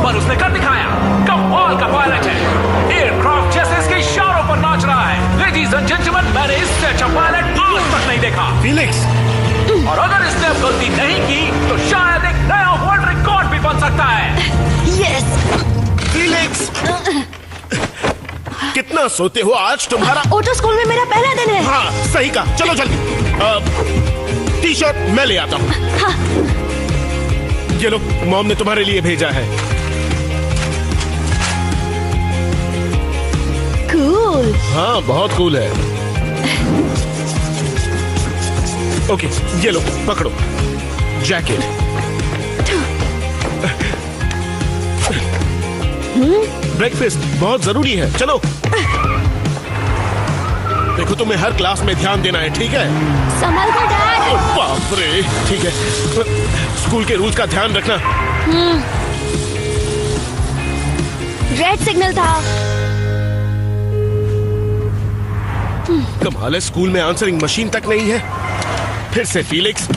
पर उसने कर दिखाया। कमाल का पायलट है, एयरक्राफ्ट जैसे इसके इशारों पर नाच रहा है। लेडीज एंड जेंटलमैन, मैंने इससे अच्छा पायलट आज तक नहीं देखा। फीलिक्स, और अगर इसने अब गलती नहीं की तो शायद एक नया वर्ल्ड रिकॉर्ड भी बन सकता है। यस। फीलिक्स, कितना सोते हो आज तुम्हारा? ऑटो स्कूल में मेरा पहला दिन है। हाँ सही कहा, चलो जल्दी। टी शर्ट मैं ले आता हूँ। हाँ। ये लो, मॉम ने तुम्हारे लिए भेजा है। कूल। हाँ बहुत कूल है। ओके, ये लो पकड़ो जैकेट। ब्रेकफास्ट बहुत जरूरी है, चलो। देखो तुम्हें हर क्लास में ध्यान देना है, ठीक है? संभल कर डैड। बाप रे, ठीक है। स्कूल के रूल्स का ध्यान रखना। रेड सिग्नल था। कमाल है, स्कूल में आंसरिंग मशीन तक नहीं है। फिर से फीलिक्स,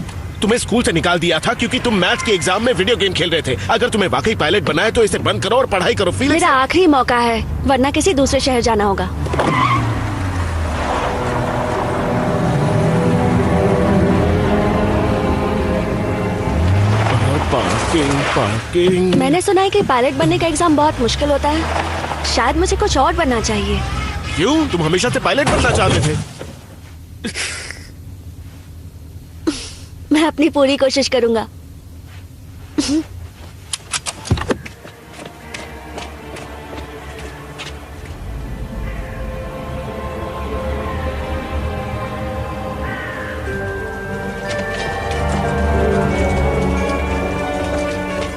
तुम्हें स्कूल से निकाल दिया था क्योंकि तुम मैथ्स के एग्जाम में वीडियो गेम खेल रहे थे। अगर तुम्हें वाकई पायलट बनना है तो इसे बंद करो और पढ़ाई करो फीलिक्स। मेरा आखिरी मौका है, वरना किसी दूसरे शहर जाना होगा। पार्किंग। मैंने सुना है कि पायलट बनने का एग्जाम बहुत मुश्किल होता है। शायद मुझे कुछ और बनना चाहिए। क्यों? तुम हमेशा से पायलट बनना चाहते थे। मैं अपनी पूरी कोशिश करूंगा।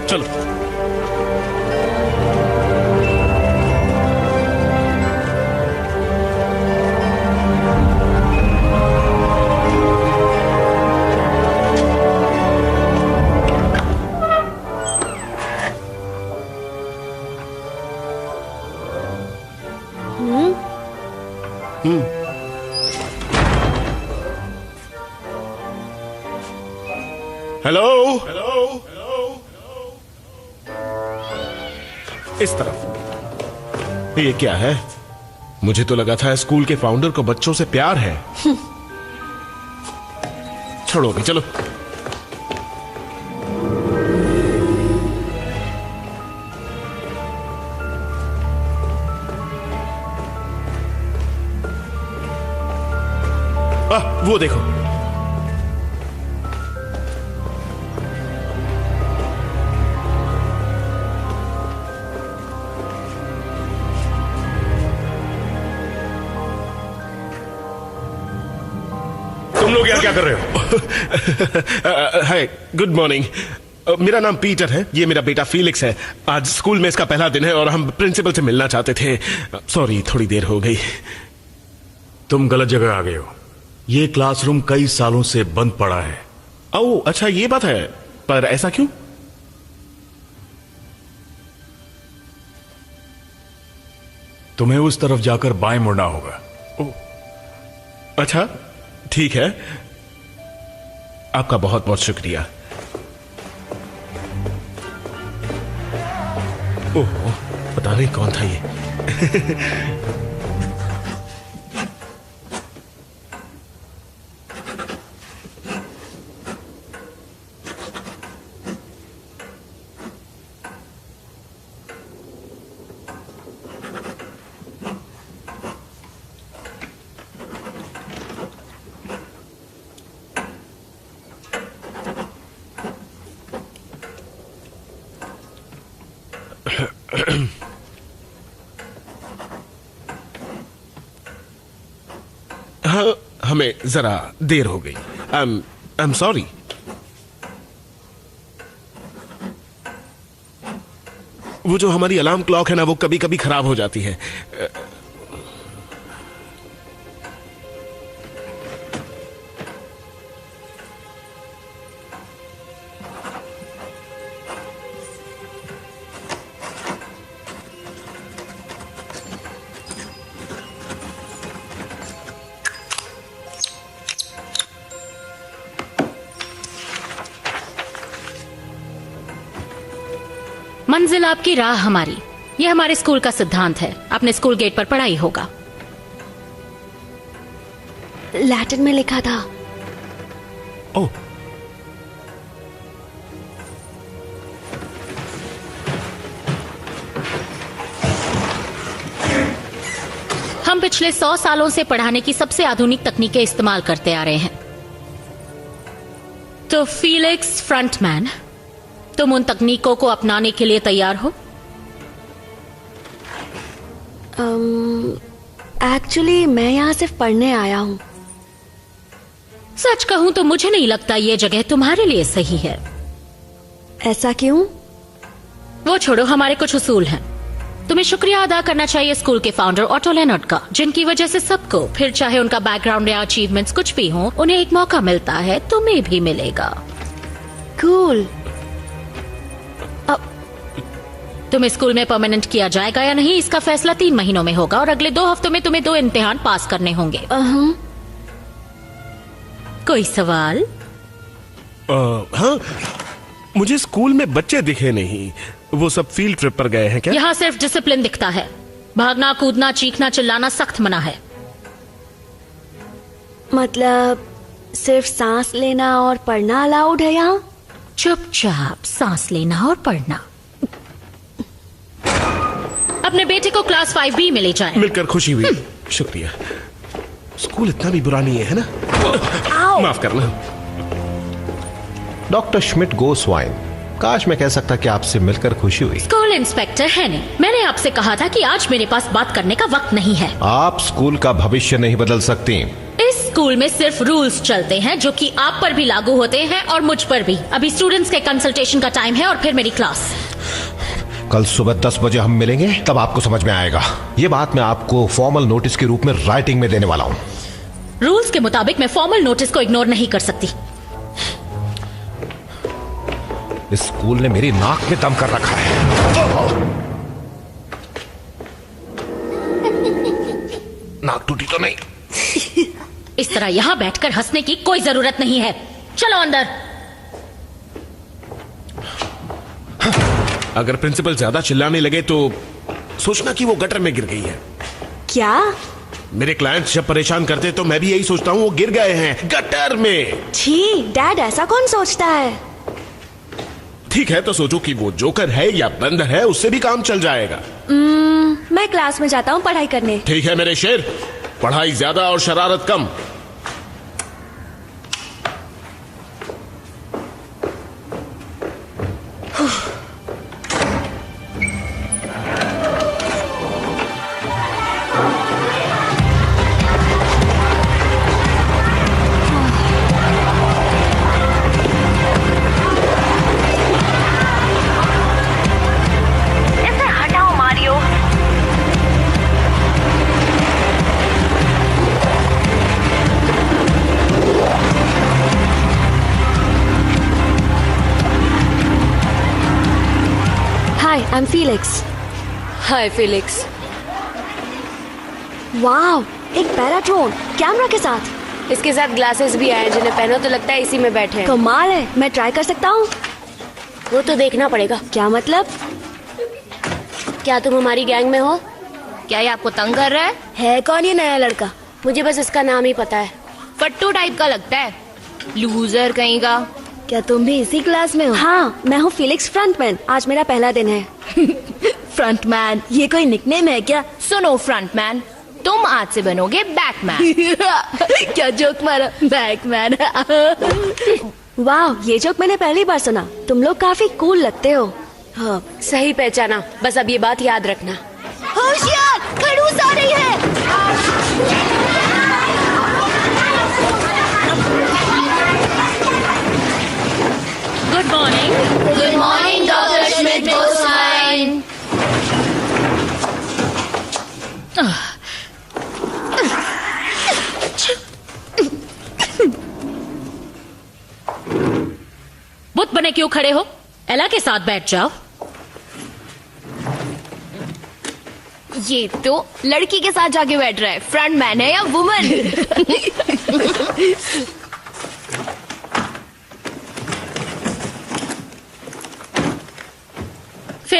चलो। हेलो। इस तरफ। ये क्या है? मुझे तो लगा था स्कूल के फाउंडर को बच्चों से प्यार है। छोड़ो भी, चलो। वो देखो। तुम लोग यहाँ क्या कर रहे हो? हाय, गुड मॉर्निंग। मेरा नाम पीटर है, ये मेरा बेटा फीलिक्स है। आज स्कूल में इसका पहला दिन है और हम प्रिंसिपल से मिलना चाहते थे। सॉरी, थोड़ी देर हो गई। तुम गलत जगह आ गए हो। ये क्लासरूम कई सालों से बंद पड़ा है। ओह अच्छा, ये बात है। पर ऐसा क्यों? तुम्हें उस तरफ जाकर बाएं मुड़ना होगा। अच्छा ठीक है, आपका बहुत बहुत शुक्रिया। ओह, पता नहीं कौन था ये। हाँ, हमें जरा देर हो गई। I am sorry. वो जो हमारी अलार्म क्लॉक है ना, वो कभी कभी खराब हो जाती है। मंजिल आपकी राह हमारी, ये हमारे स्कूल का सिद्धांत है। अपने स्कूल गेट पर पढ़ाई होगा। लैटिन में लिखा था। ओह, हम पिछले 100 सालों से पढ़ाने की सबसे आधुनिक तकनीकें इस्तेमाल करते आ रहे हैं। तो फीलिक्स फ्रंटमैन, तुम उन तकनीकों को अपनाने के लिए तैयार हो? एक्चुअली मैं यहाँ सिर्फ पढ़ने आया हूँ। सच कहूं तो मुझे नहीं लगता ये जगह तुम्हारे लिए सही है। ऐसा क्यों? वो छोड़ो, हमारे कुछ उसूल हैं। तुम्हें शुक्रिया अदा करना चाहिए स्कूल के फाउंडर ऑटो लेनर्ड का, जिनकी वजह से सबको, फिर चाहे उनका बैकग्राउंड या अचीवमेंट्स कुछ भी हो, उन्हें एक मौका मिलता है। तुम्हें भी मिलेगा। कूल। तुम्हें स्कूल में परमानेंट किया जाएगा या नहीं, इसका फैसला 3 महीनों में होगा और अगले 2 हफ्तों में तुम्हें 2 इम्तिहान पास करने होंगे। कोई सवाल? हाँ, मुझे स्कूल में बच्चे दिखे नहीं। वो सब फील्ड ट्रिप पर गए हैं क्या? यहाँ सिर्फ डिसिप्लिन दिखता है। भागना, कूदना, चीखना, चिल्लाना सख्त मना है। मतलब सिर्फ सांस लेना और पढ़ना अलाउड है यहाँ? चुपचाप सांस लेना और पढ़ना। अपने बेटे को क्लास 5B में ले जाएं। मिलकर खुशी हुई। शुक्रिया। स्कूल इतना भी बुरा नहीं है ना? माफ करना। डॉक्टर श्मिट गोस्वाइन, काश मैं कह सकता कि आपसे मिलकर खुशी हुई। स्कूल इंस्पेक्टर है नहीं। मैंने आपसे कहा था कि आज मेरे पास बात करने का वक्त नहीं है। आप स्कूल का भविष्य नहीं बदल सकती। इस स्कूल में सिर्फ रूल्स चलते हैं जो कि आप पर भी लागू होते हैं और मुझ पर भी। अभी स्टूडेंट्स के कंसल्टेशन का टाइम है और फिर मेरी क्लास। कल सुबह 10 बजे हम मिलेंगे, तब आपको समझ में आएगा। ये बात मैं आपको फॉर्मल नोटिस के रूप में राइटिंग में देने वाला हूँ। रूल्स के मुताबिक मैं फॉर्मल नोटिस को इग्नोर नहीं कर सकती। इस स्कूल ने मेरी नाक में दम कर रखा है। नाक टूटी तो नहीं? इस तरह यहाँ बैठकर हंसने की कोई जरूरत नहीं है। चलो अंदर। अगर प्रिंसिपल ज्यादा चिल्लाने लगे तो सोचना कि वो गटर में गिर गई है। क्या? मेरे क्लाइंट्स जब परेशान करते तो मैं भी यही सोचता हूँ वो गिर गए हैं गटर में। छी, डैड ऐसा कौन सोचता है? ठीक है तो सोचो कि वो जोकर है या बंदर है, उससे भी काम चल जाएगा। मैं क्लास में जाता हूँ पढ़ाई करने। ठीक है मेरे शेर, पढ़ाई ज्यादा और शरारत कम। I'm Felix. Hi Felix. Wow, एक पैराट्रोन कैमरा के साथ। इसके साथ ग्लासेस भी आए जिन्हें पहनो तो लगता है इसी में बैठे हैं। कमाल है, मैं ट्राई कर सकता हूँ? वो तो देखना पड़ेगा। क्या मतलब? क्या तुम हमारी गैंग में हो? क्या ये आपको तंग कर रहा है? है कौन ये नया लड़का? मुझे बस इसका नाम ही पता है। फट्टू टाइप का लगता है, लूजर कहीं का। क्या तुम भी इसी क्लास में हो? हाँ, मैं हूँ फिलिक्स फ्रंटमैन। आज मेरा पहला दिन है। फ्रंटमैन, ये कोई निकनेम है क्या? सुनो फ्रंटमैन, तुम आज से बनोगे बैकमैन। क्या जोक मारा, बैकमैन। वाह, ये जोक मैंने पहली बार सुना। तुम लोग काफी कूल लगते हो। हाँ, सही पहचाना। बस अब ये बात याद रखना। होशियार, खड़ूस आ रही है। Good morning. Good morning doctor Schmidt Goswin. बुत बने क्यों खड़े हो? एला के साथ बैठ जाओ। ये तो लड़की के साथ जाके बैठ रहा है। फ्रंट मैन है या वुमन?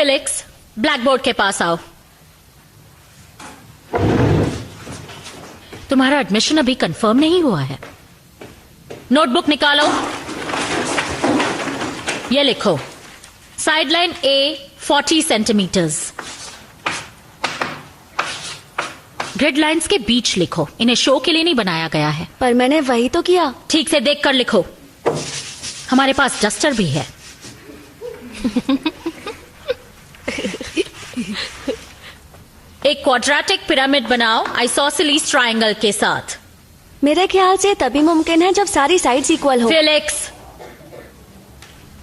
फेलिक्स, ब्लैक बोर्ड के पास आओ। तुम्हारा एडमिशन अभी कंफर्म नहीं हुआ है। नोटबुक निकालो, ये लिखो sideline A 40 centimetres. Grid lines के बीच लिखो, इन्हें शो के लिए नहीं बनाया गया है। पर मैंने वही तो किया। ठीक से देखकर लिखो। हमारे पास डस्टर भी है। एक क्वाड्रेटिक पिरामिड बनाओ आइसोसेलेस ट्रायंगल के साथ। मेरे ख्याल से तभी मुमकिन है जब सारी साइड्स इक्वल हो। फेलिक्स,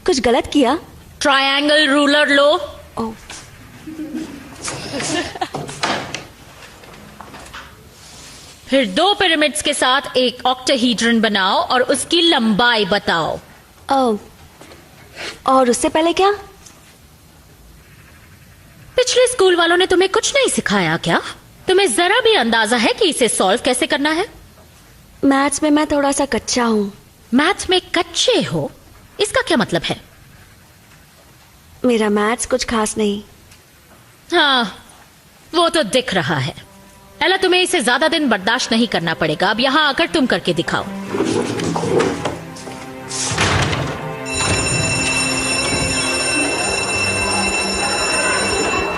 कुछ गलत किया? ट्रायंगल रूलर लो। ओह। फिर 2 पिरामिड्स के साथ एक ऑक्टाहीड्रन बनाओ और उसकी लंबाई बताओ। ओह। और उससे पहले क्या? पिछले स्कूल वालों ने तुम्हें कुछ नहीं सिखाया क्या? तुम्हें जरा भी अंदाजा है कि इसे सॉल्व कैसे करना है? मैथ्स में मैं थोड़ा सा कच्चा हूँ। मैथ्स में कच्चे हो, इसका क्या मतलब है? मेरा मैथ्स कुछ खास नहीं। हाँ, वो तो दिख रहा है। एला, तुम्हें इसे ज्यादा दिन बर्दाश्त नहीं करना पड़ेगा। अब यहां आकर तुम करके दिखाओ।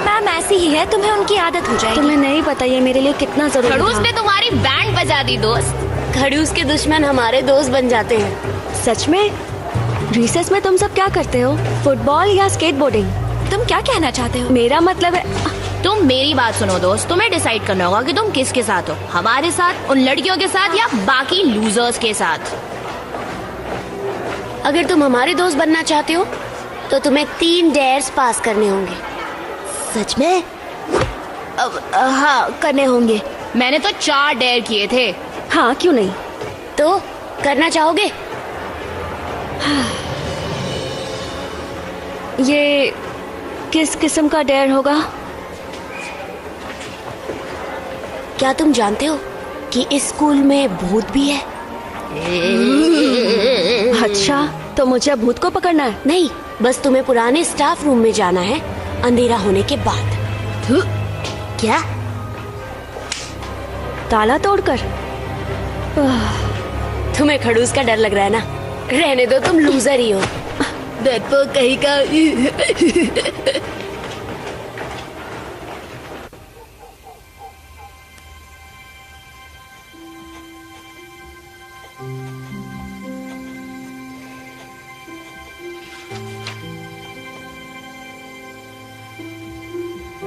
मैम ऐसी ही है, तुम्हें उनकी आदत हो जाएगी। तुम्हें नहीं पता ये मेरे लिए कितना जरूरी खड़ूस था। ने तुम्हारी बैंड बजा दी दोस्त। खड़ूस के दुश्मन हमारे दोस्त बन जाते हैं। सच में? रिसेस में तुम सब क्या करते हो? फुटबॉल या स्केटबोर्डिंग? तुम क्या कहना चाहते हो? मेरा मतलब है तुम मेरी बात सुनो दोस्त, तुम्हें डिसाइड करना होगा कि तुम किसके साथ हो। हमारे साथ, उन लड़कियों के साथ, या बाकी लूजर्स के साथ। अगर तुम हमारे दोस्त बनना चाहते हो तो तुम्हें 3 डेयर्स पास करने होंगे। सच में? हाँ, करने होंगे। मैंने तो 4 डेयर किए थे। हाँ, क्यों नहीं? तो करना चाहोगे? ये किस किस्म का डेयर होगा? क्या तुम जानते हो कि इस स्कूल में भूत भी है? अच्छा, तो मुझे भूत को पकड़ना है? नहीं, बस तुम्हें पुराने स्टाफ रूम में जाना है अंधेरा होने के बाद। क्या? ताला तोड़कर? तुम्हें खड़ूस का डर लग रहा है ना? रहने दो, तुम लूजर ही हो। डरपोक कहीं का।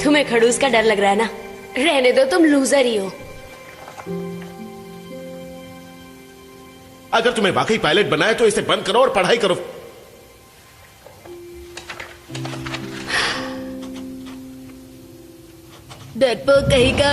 तुम्हें खड़ूस का डर लग रहा है ना? रहने दो, तुम लूजर ही हो। अगर तुम्हें वाकई पायलट बनाया तो इसे बंद करो और पढ़ाई करो। डरपोक कहीं का।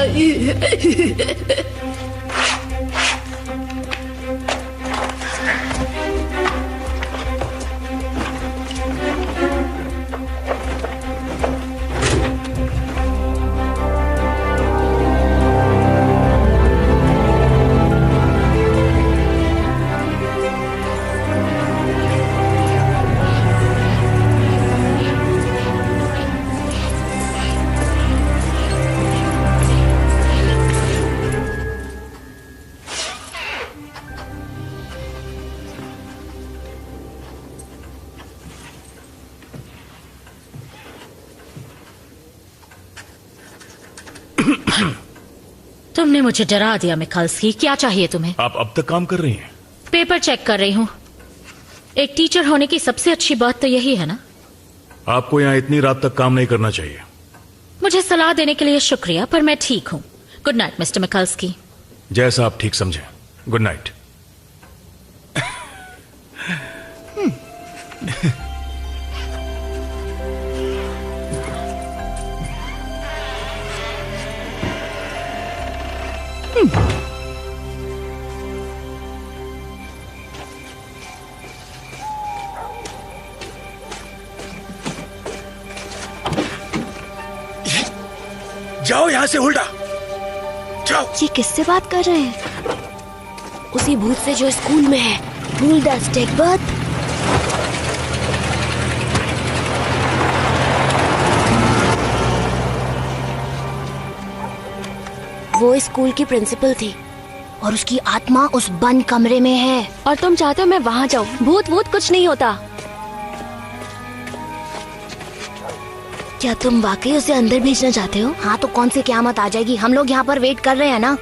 तुमने मुझे डरा दिया मिखाल्स्की। क्या चाहिए तुम्हें? आप अब तक काम कर रही हैं? पेपर चेक कर रही हूँ। एक टीचर होने की सबसे अच्छी बात तो यही है ना? आपको यहाँ इतनी रात तक काम नहीं करना चाहिए। मुझे सलाह देने के लिए शुक्रिया, पर मैं ठीक हूँ। Good night mister Mikhalski. जैसा आप ठीक समझें। Good night. जाओ यहां से, हुल्डा जाओ। ये किससे बात कर रहे हैं? उसी भूत से जो स्कूल में है। हुल्डा स्टेकबर्थ। वो इस स्कूल की प्रिंसिपल थी और उसकी आत्मा उस बंद कमरे में है। और तुम चाहते हो मैं वहाँ जाऊँ? भूत वूत कुछ नहीं होता। क्या तुम वाकई उसे अंदर भेजना चाहते हो? हाँ तो कौन सी क़यामत आ जाएगी, हम लोग यहाँ पर वेट कर रहे हैं ना।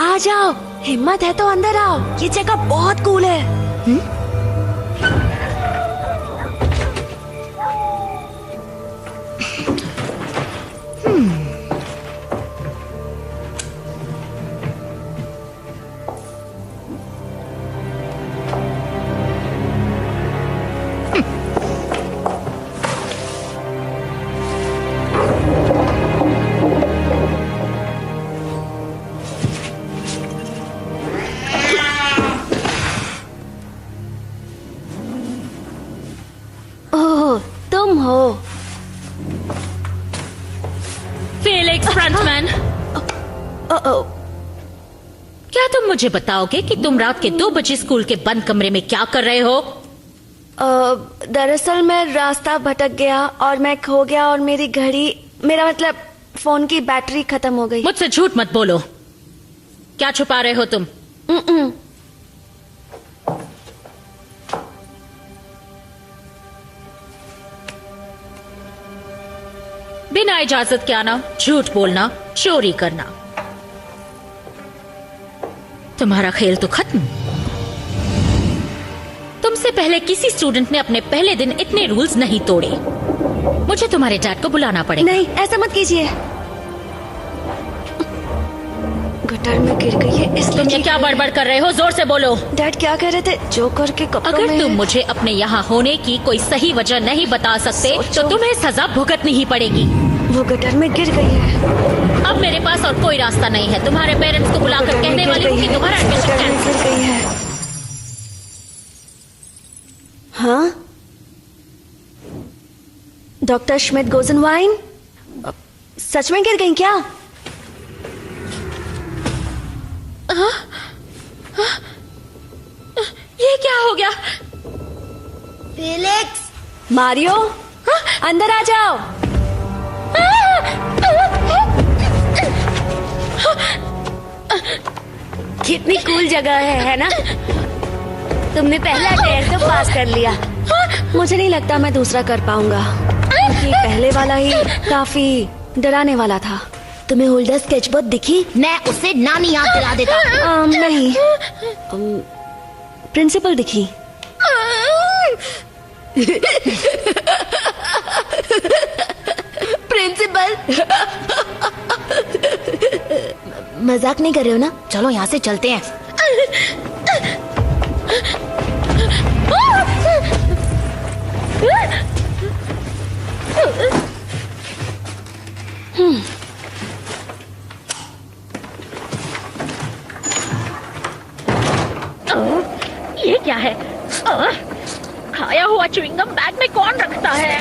आ जाओ, हिम्मत है तो अंदर आओ, ये जगह बहुत कूल है। तुम हो फेलिक्स फ्रंटमैन। क्या तुम मुझे बताओगे कि तुम रात के 2 बजे स्कूल के बंद कमरे में क्या कर रहे हो? दरअसल मैं रास्ता भटक गया और मैं खो गया और मेरी घड़ी, मेरा मतलब फोन की बैटरी खत्म हो गई। मुझसे झूठ मत बोलो। क्या छुपा रहे हो तुम? बिना इजाजत के आना, झूठ बोलना, चोरी करना, तुम्हारा खेल तो खत्म। तुमसे पहले किसी स्टूडेंट ने अपने पहले दिन इतने रूल्स नहीं तोड़े। मुझे तुम्हारे डैड को बुलाना पड़ेगा। नहीं, ऐसा मत कीजिए। गटर में गिर गई है इसलिए। तुम ये क्या बड़बड़ कर रहे हो? जोर से बोलो। डैड क्या कह रहे थे? जोकर के कपड़ों में। अगर तुम मुझे अपने यहाँ होने की कोई सही वजह नहीं बता सकते तो तुम्हें सजा भुगतनी ही पड़ेगी। वो गटर में गिर गई है। अब मेरे पास और कोई रास्ता नहीं है। तुम्हारे पेरेंट्स को बुलाकर कहने वाली हूँ कि तुम्हारा एडमिशन कैंसिल। गिर गई है। हाँ, डॉक्टर श्मिट गोजनवाइन सच में गिर गई क्या? ये क्या हो गया? फेलिक्स, मारियो, अंदर आ जाओ। कितनी कूल जगह है ना? तुमने पहला टेस्ट तो पास कर लिया। मुझे नहीं लगता मैं दूसरा कर पाऊंगा, क्योंकि पहले वाला ही काफी डराने वाला था। तुम्हें होल्डर स्केचबुक दिखी? मैं उसे नानी याद दिला देता। नहीं, प्रिंसिपल दिखी। प्रिंसिपल मजाक नहीं कर रहे हो ना? चलो यहाँ से चलते हैं। ये क्या है? खाया हुआ च्युइंगम बैग में कौन रखता है?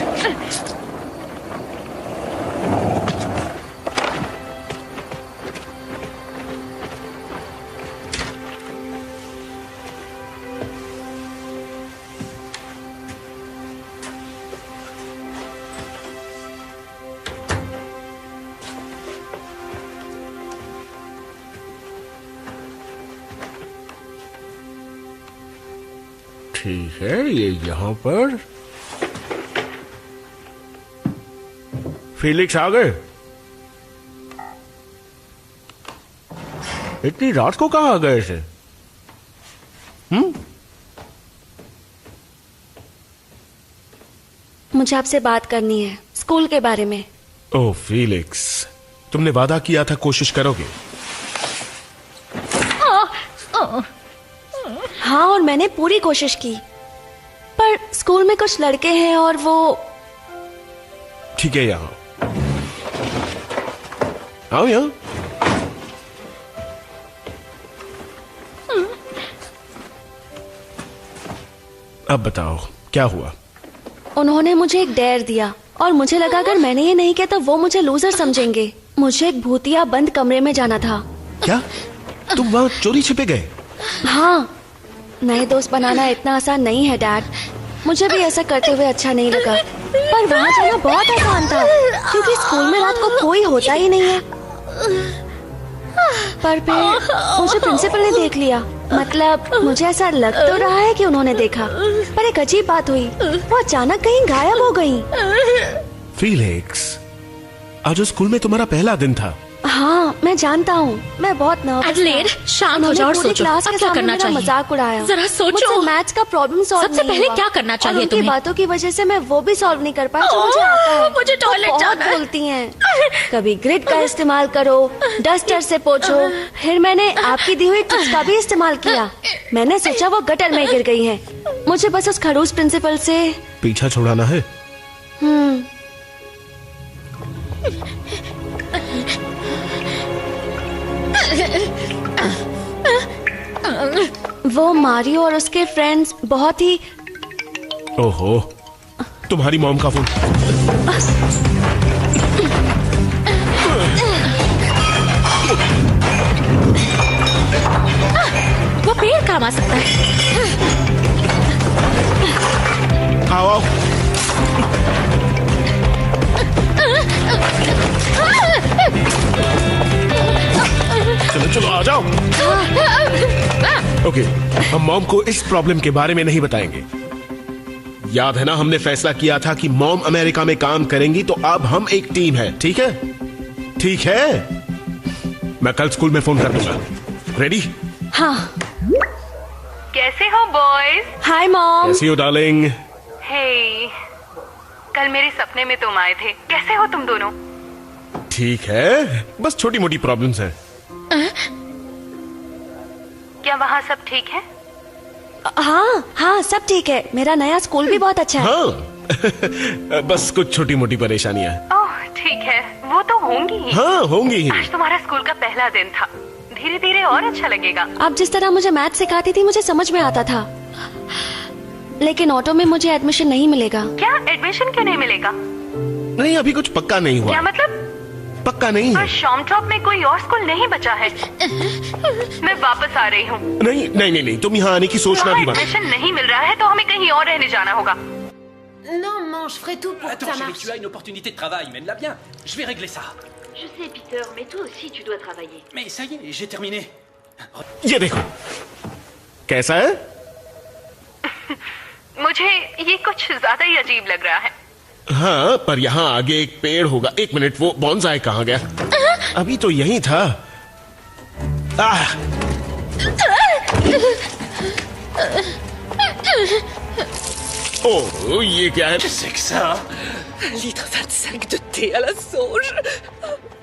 ठीक है, ये यहाँ पर। फिलिक्स आ गए? इतनी रात को कहाँ आ गए थे? मुझे आपसे बात करनी है स्कूल के बारे में। ओह फिलिक्स, तुमने वादा किया था कोशिश करोगे। हाँ, और मैंने पूरी कोशिश की, पर स्कूल में कुछ लड़के हैं और वो। ठीक है, यहाँ आओ। यहाँ अब बताओ क्या हुआ? उन्होंने मुझे एक डेयर दिया और मुझे लगा अगर मैंने ये नहीं किया तो वो मुझे लूजर समझेंगे। मुझे एक भूतिया बंद कमरे में जाना था। क्या तुम वहाँ चोरी छिपे गए? हाँ, नए दोस्त बनाना इतना आसान नहीं है डैड। मुझे भी ऐसा करते हुए अच्छा नहीं लगा, पर वहाँ जाना बहुत आसान था क्योंकि स्कूल में रात को कोई होता ही नहीं है। पर फिर मुझे प्रिंसिपल ने देख लिया। मतलब मुझे ऐसा लग तो रहा है कि उन्होंने देखा, पर एक अजीब बात हुई, वो अचानक कहीं गायब हो गई। फिलिक्स, आज स्कूल में तुम्हारा पहला दिन था। हाँ, मैं जानता हूँ, मैं बहुत नर्वस था। एडलेड, शांत हो जाओ और सोचो क्लास अब के क्या सामने करना मेरा चाहिए। मजाक उड़ाया। जरा सोचो। मुझसे मैथ्स का प्रॉब्लम सॉल्व सबसे नहीं पहले हुआ। क्या करना चाहिए और उनकी तुम्हें? बातों की वजह से मैं वो भी सॉल्व नहीं कर पाई जो मुझे आता है। मुझे वो टॉयलेट बहुत जाना है। बोलती हैं। कभी ग्रिड का इस्तेमाल करो, डस्टर से पोछो। फिर मैंने आपकी दी हुई टिप्स का भी इस्तेमाल किया। मैंने सोचा वो गटर में गिर गई है। मुझे बस उस खड़ूस प्रिंसिपल से पीछा छुड़ाना है। वो मारियो और उसके फ्रेंड्स बहुत ही। ओहो, तुम्हारी मॉम का फोन। वो पेड़ काम आ सकता है। आओ आओ। चलो चलो आ जाओ। ओके, हम मॉम को इस प्रॉब्लम के बारे में नहीं बताएंगे। याद है ना, हमने फैसला किया था कि मॉम अमेरिका में काम करेंगी, तो अब हम एक टीम है। ठीक है? ठीक है, मैं कल स्कूल में फोन कर दूंगा। रेडी? हाँ। कैसे हो बॉयज? Hi mom. कैसी हो डार्लिंग? हे, कल मेरे सपने में तुम आए थे। कैसे हो तुम दोनों? ठीक है, बस छोटी मोटी प्रॉब्लम्स हैं। क्या वहाँ सब ठीक है? हाँ हाँ, सब ठीक है। मेरा नया स्कूल भी बहुत अच्छा है। हाँ बस कुछ छोटी मोटी परेशानियां। ओह ठीक है, वो तो होंगी ही। हाँ होंगी ही। आज तुम्हारा स्कूल का पहला दिन था, धीरे धीरे और अच्छा लगेगा। आप जिस तरह मुझे मैथ सिखाती थी मुझे समझ में आता था, लेकिन ऑटो में मुझे एडमिशन नहीं मिलेगा। क्या एडमिशन क्यों नहीं मिलेगा? नहीं, अभी कुछ पक्का नहीं हुआ। क्या मतलब? पक्का नहीं और है। शॉमटॉप में कोई और स्कूल नहीं बचा है? मैं वापस आ रही हूँ। नहीं नहीं नहीं नहीं, तुम यहाँ आने की सोचना भी मत। एडमिशन नहीं मिल रहा है तो हमें कहीं और रहने जाना होगा। Non, maman, je ferai tout pour que Attends, ça chérie, marche. tu as une opportunité de travail, mène-la bien. Je vais régler ça. Je sais, Peter, mais toi aussi, tu dois travailler. Mais ça y est, j'ai terminé. ये देखो कैसा है। मुझे ये कुछ ज्यादा ही अजीब लग रहा है। हाँ, पर यहाँ आगे एक पेड़ होगा। एक मिनट, वो बॉन्साई कहाँ गया? अभी तो यही था। आह! ओह, ये क्या है? Qu'est-ce que c'est que ça? Un litre 25 de thé à la sauge.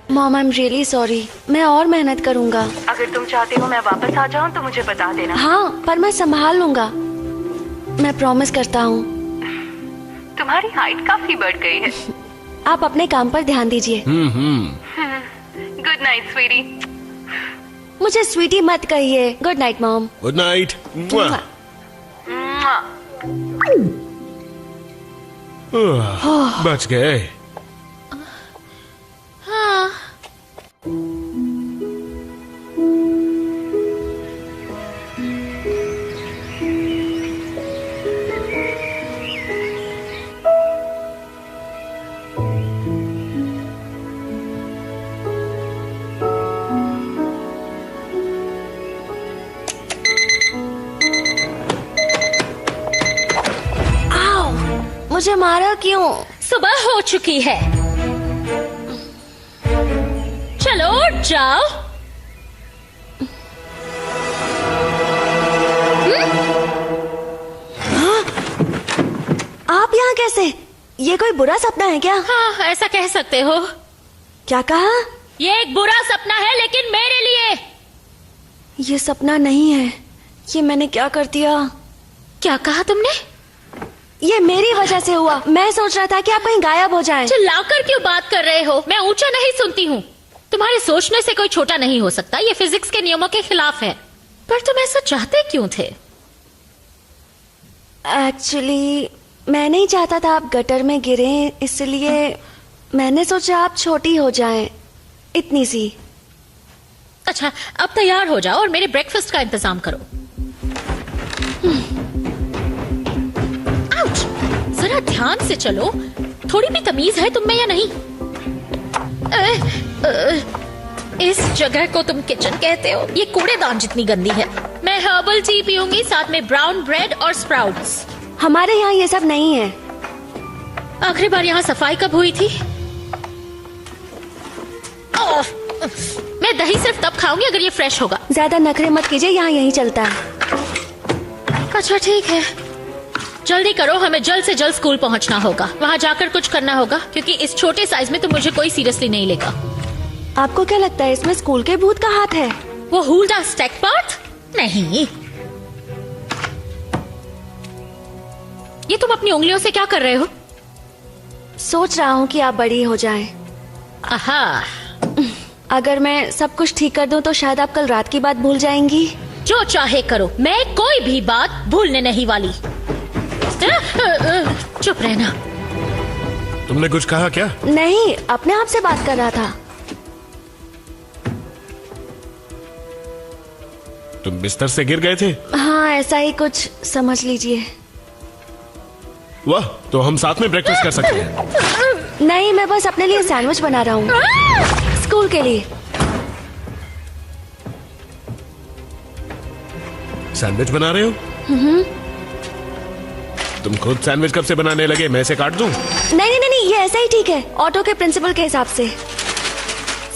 Mom I am really sorry, मैं और मेहनत करूंगा। अगर तुम चाहते हो मैं वापस आ जाऊं तो मुझे बता देना। हाँ, पर मैं संभाल लूंगा, मैं प्रॉमिस करता हूँ। तुम्हारी हाइट काफी बढ़ गई है। आप अपने काम पर ध्यान दीजिए। Good night sweetie. मुझे स्वीटी मत कहिए। Good night mom. Good night. बच गए। हाँ। मुझे मारा क्यों? सुबह हो चुकी है, चलो उठ जाओ। आप यहाँ कैसे? ये कोई बुरा सपना है क्या? हाँ, ऐसा कह सकते हो। क्या कहा? ये एक बुरा सपना है, लेकिन मेरे लिए। ये सपना नहीं है। ये मैंने क्या कर दिया? क्या कहा तुमने? ये मेरी वजह से हुआ। मैं सोच रहा था कि आप कहीं गायब हो जाएं। चिल्लाकर क्यों बात कर रहे हो? मैं ऊंचा नहीं सुनती हूँ। तुम्हारे सोचने से कोई छोटा नहीं हो सकता। ये फिजिक्स के नियमों के खिलाफ है। पर तुम ऐसा चाहते क्यों थे? एक्चुअली मैं नहीं चाहता था आप गटर में गिरे, इसलिए मैंने सोचा आप छोटी हो जाएं। इतनी सी। अच्छा, अब तैयार हो जाओ और मेरे ब्रेकफास्ट का इंतजाम करो। जरा ध्यान से चलो। थोड़ी भी तमीज है तुम में या नहीं? इस जगह को तुम किचन कहते हो? ये कूड़ेदान जितनी गंदी है। मैं हर्बल टी पीऊंगी, साथ में ब्राउन ब्रेड और स्प्राउट्स। हमारे यहाँ ये सब नहीं है। आखिरी बार यहाँ सफाई कब हुई थी? मैं दही सिर्फ तब खाऊंगी अगर ये फ्रेश होगा। ज्यादा नखरे मत कीजिए, यहाँ यही चलता है। अच्छा ठीक है, जल्दी करो, हमें जल्द से जल्द स्कूल पहुंचना होगा। वहाँ जाकर कुछ करना होगा, क्योंकि इस छोटे साइज में तो मुझे कोई सीरियसली नहीं लेगा। आपको क्या लगता है इसमें स्कूल के भूत का हाथ है? वो हुल्डा स्टैकपार्ट? नहीं। ये तुम अपनी उंगलियों से क्या कर रहे हो? सोच रहा हूँ कि आप बड़ी हो जाएं। आहा। अगर मैं सब कुछ ठीक कर दूं तो शायद आप कल रात की बात भूल जाएंगी। जो चाहे करो, मैं कोई भी बात भूलने नहीं वाली। चुप रहना। तुमने कुछ कहा क्या? नहीं, अपने आप से बात कर रहा था। तुम बिस्तर से गिर गए थे? हाँ, ऐसा ही कुछ समझ लीजिए। वाह, तो हम साथ में ब्रेकफास्ट कर सकते हैं। नहीं, मैं बस अपने लिए सैंडविच बना रहा हूँ, स्कूल के लिए। सैंडविच बना रहे हो? तुम खुद सैंडविच कब से बनाने लगे? मैं इसे काट दूं? नहीं, ये ऐसा ही ठीक है, ऑटो के प्रिंसिपल के हिसाब से।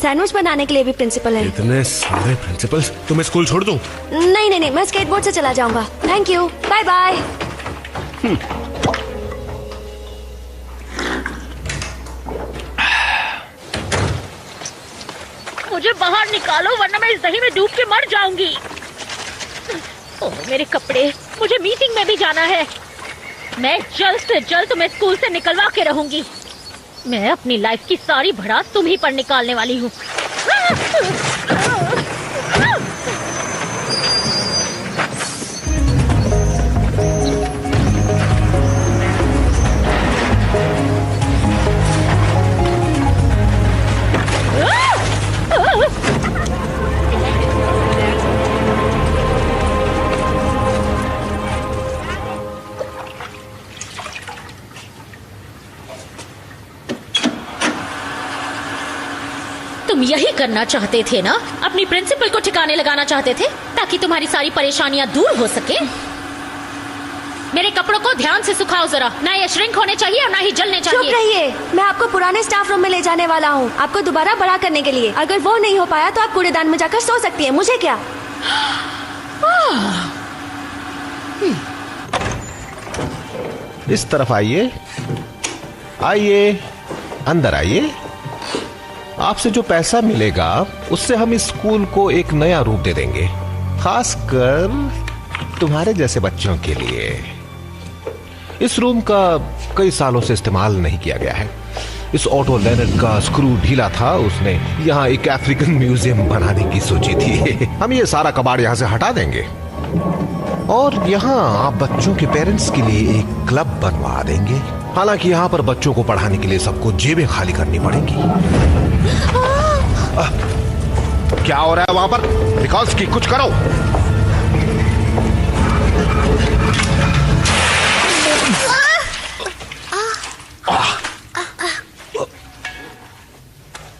सैंडविच बनाने के लिए भी प्रिंसिपल है। इतने सारे प्रिंसिपल्स। तुम्हें स्कूल छोड़ दूं? नहीं, मैं स्केटबोर्ड से चला जाऊंगा। Thank you, bye bye. मुझे बाहर निकालो, वरना मैं इस दही में डूब के मर जाऊंगी। ओह, मेरे कपड़े। मुझे मीटिंग में भी जाना है। मैं जल्द से जल्द तुम्हें स्कूल से निकलवा के रहूंगी। मैं अपनी लाइफ की सारी भड़ास तुम ही पर निकालने वाली हूँ। तुम यही करना चाहते थे ना? अपनी प्रिंसिपल को ठिकाने लगाना चाहते थे ताकि तुम्हारी सारी परेशानियां दूर हो सके। मेरे कपड़ों को ध्यान से सुखाओ जरा। ना ये श्रिंक होने चाहिए और ना ही जलने चाहिए। चुप रहिए, मैं आपको पुराने स्टाफ रूम में ले जाने वाला हूँ, आपको दोबारा बड़ा करने के लिए। अगर वो नहीं हो पाया तो आप कूड़ेदान में जाकर सो सकती है, मुझे क्या। इस तरफ आइए, आइए, अंदर आइए। आपसे जो पैसा मिलेगा उससे हम इस स्कूल को एक नया रूप दे देंगे, खासकर तुम्हारे जैसे बच्चों के लिए। इस रूम का कई सालों से इस्तेमाल नहीं किया गया है। इस ऑटो लेनर्ड का स्क्रू ढीला था, उसने यहाँ एक अफ्रीकन म्यूजियम बनाने की सोची थी। हम ये सारा कबाड़ यहाँ से हटा देंगे और यहाँ आप बच्चों के पेरेंट्स के लिए एक क्लब बनवा देंगे। हालांकि यहाँ पर बच्चों को पढ़ाने के लिए सबको जेबें खाली करनी पड़ेंगी। क्या हो रहा है वहां पर? बिकॉज की कुछ करो।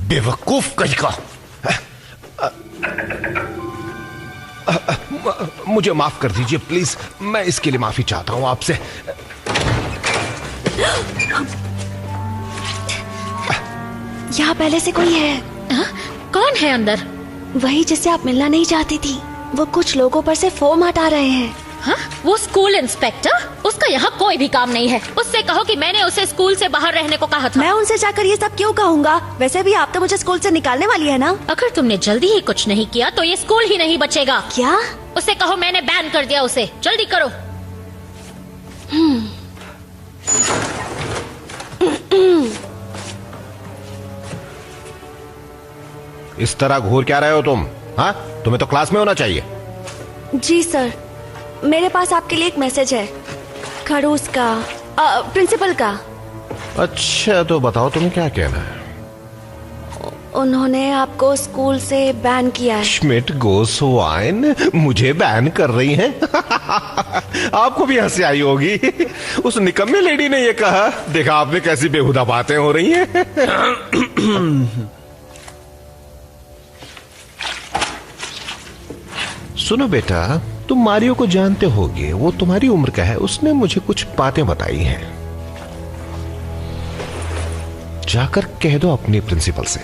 बेवकूफ कहीं का। मुझे माफ कर दीजिए प्लीज, मैं इसके लिए माफी चाहता हूं आपसे। यहाँ पहले से कोई है? कौन है अंदर? वही जिससे आप मिलना नहीं चाहती थी। वो कुछ लोगों पर से फोम हटा रहे हैं। हाँ? वो स्कूल इंस्पेक्टर? उसका यहाँ कोई भी काम नहीं है। उससे कहो कि मैंने उसे स्कूल से बाहर रहने को कहा था। मैं उनसे जाकर ये सब क्यों कहूँगा? वैसे भी आप तो मुझे स्कूल से निकालने वाली है ना। अगर तुमने जल्दी ही कुछ नहीं किया तो ये स्कूल ही नहीं बचेगा। क्या? उसे कहो मैंने बैन कर दिया उसे। जल्दी करो। इस तरह घूर क्या रहे हो तुम? हाँ, तुम्हें तो क्लास में होना चाहिए। जी सर, मेरे पास आपके लिए एक मैसेज है, खड़ूस का, प्रिंसिपल का। अच्छा तो बताओ तुम्हें क्या कहना है। उन्होंने आपको स्कूल से बैन किया है। श्मिट गोस वाइन मुझे बैन कर रही हैं? आपको भी हंसी आई होगी। उस निकम्मे लेडी ने ये कहा। देखा आपने कैसी बेहुदा बातें हो रही हैं। सुनो बेटा, तुम मारियो को जानते होगे, वो तुम्हारी उम्र का है। उसने मुझे कुछ बातें बताई हैं। जाकर कह दो अपनी प्रिंसिपल से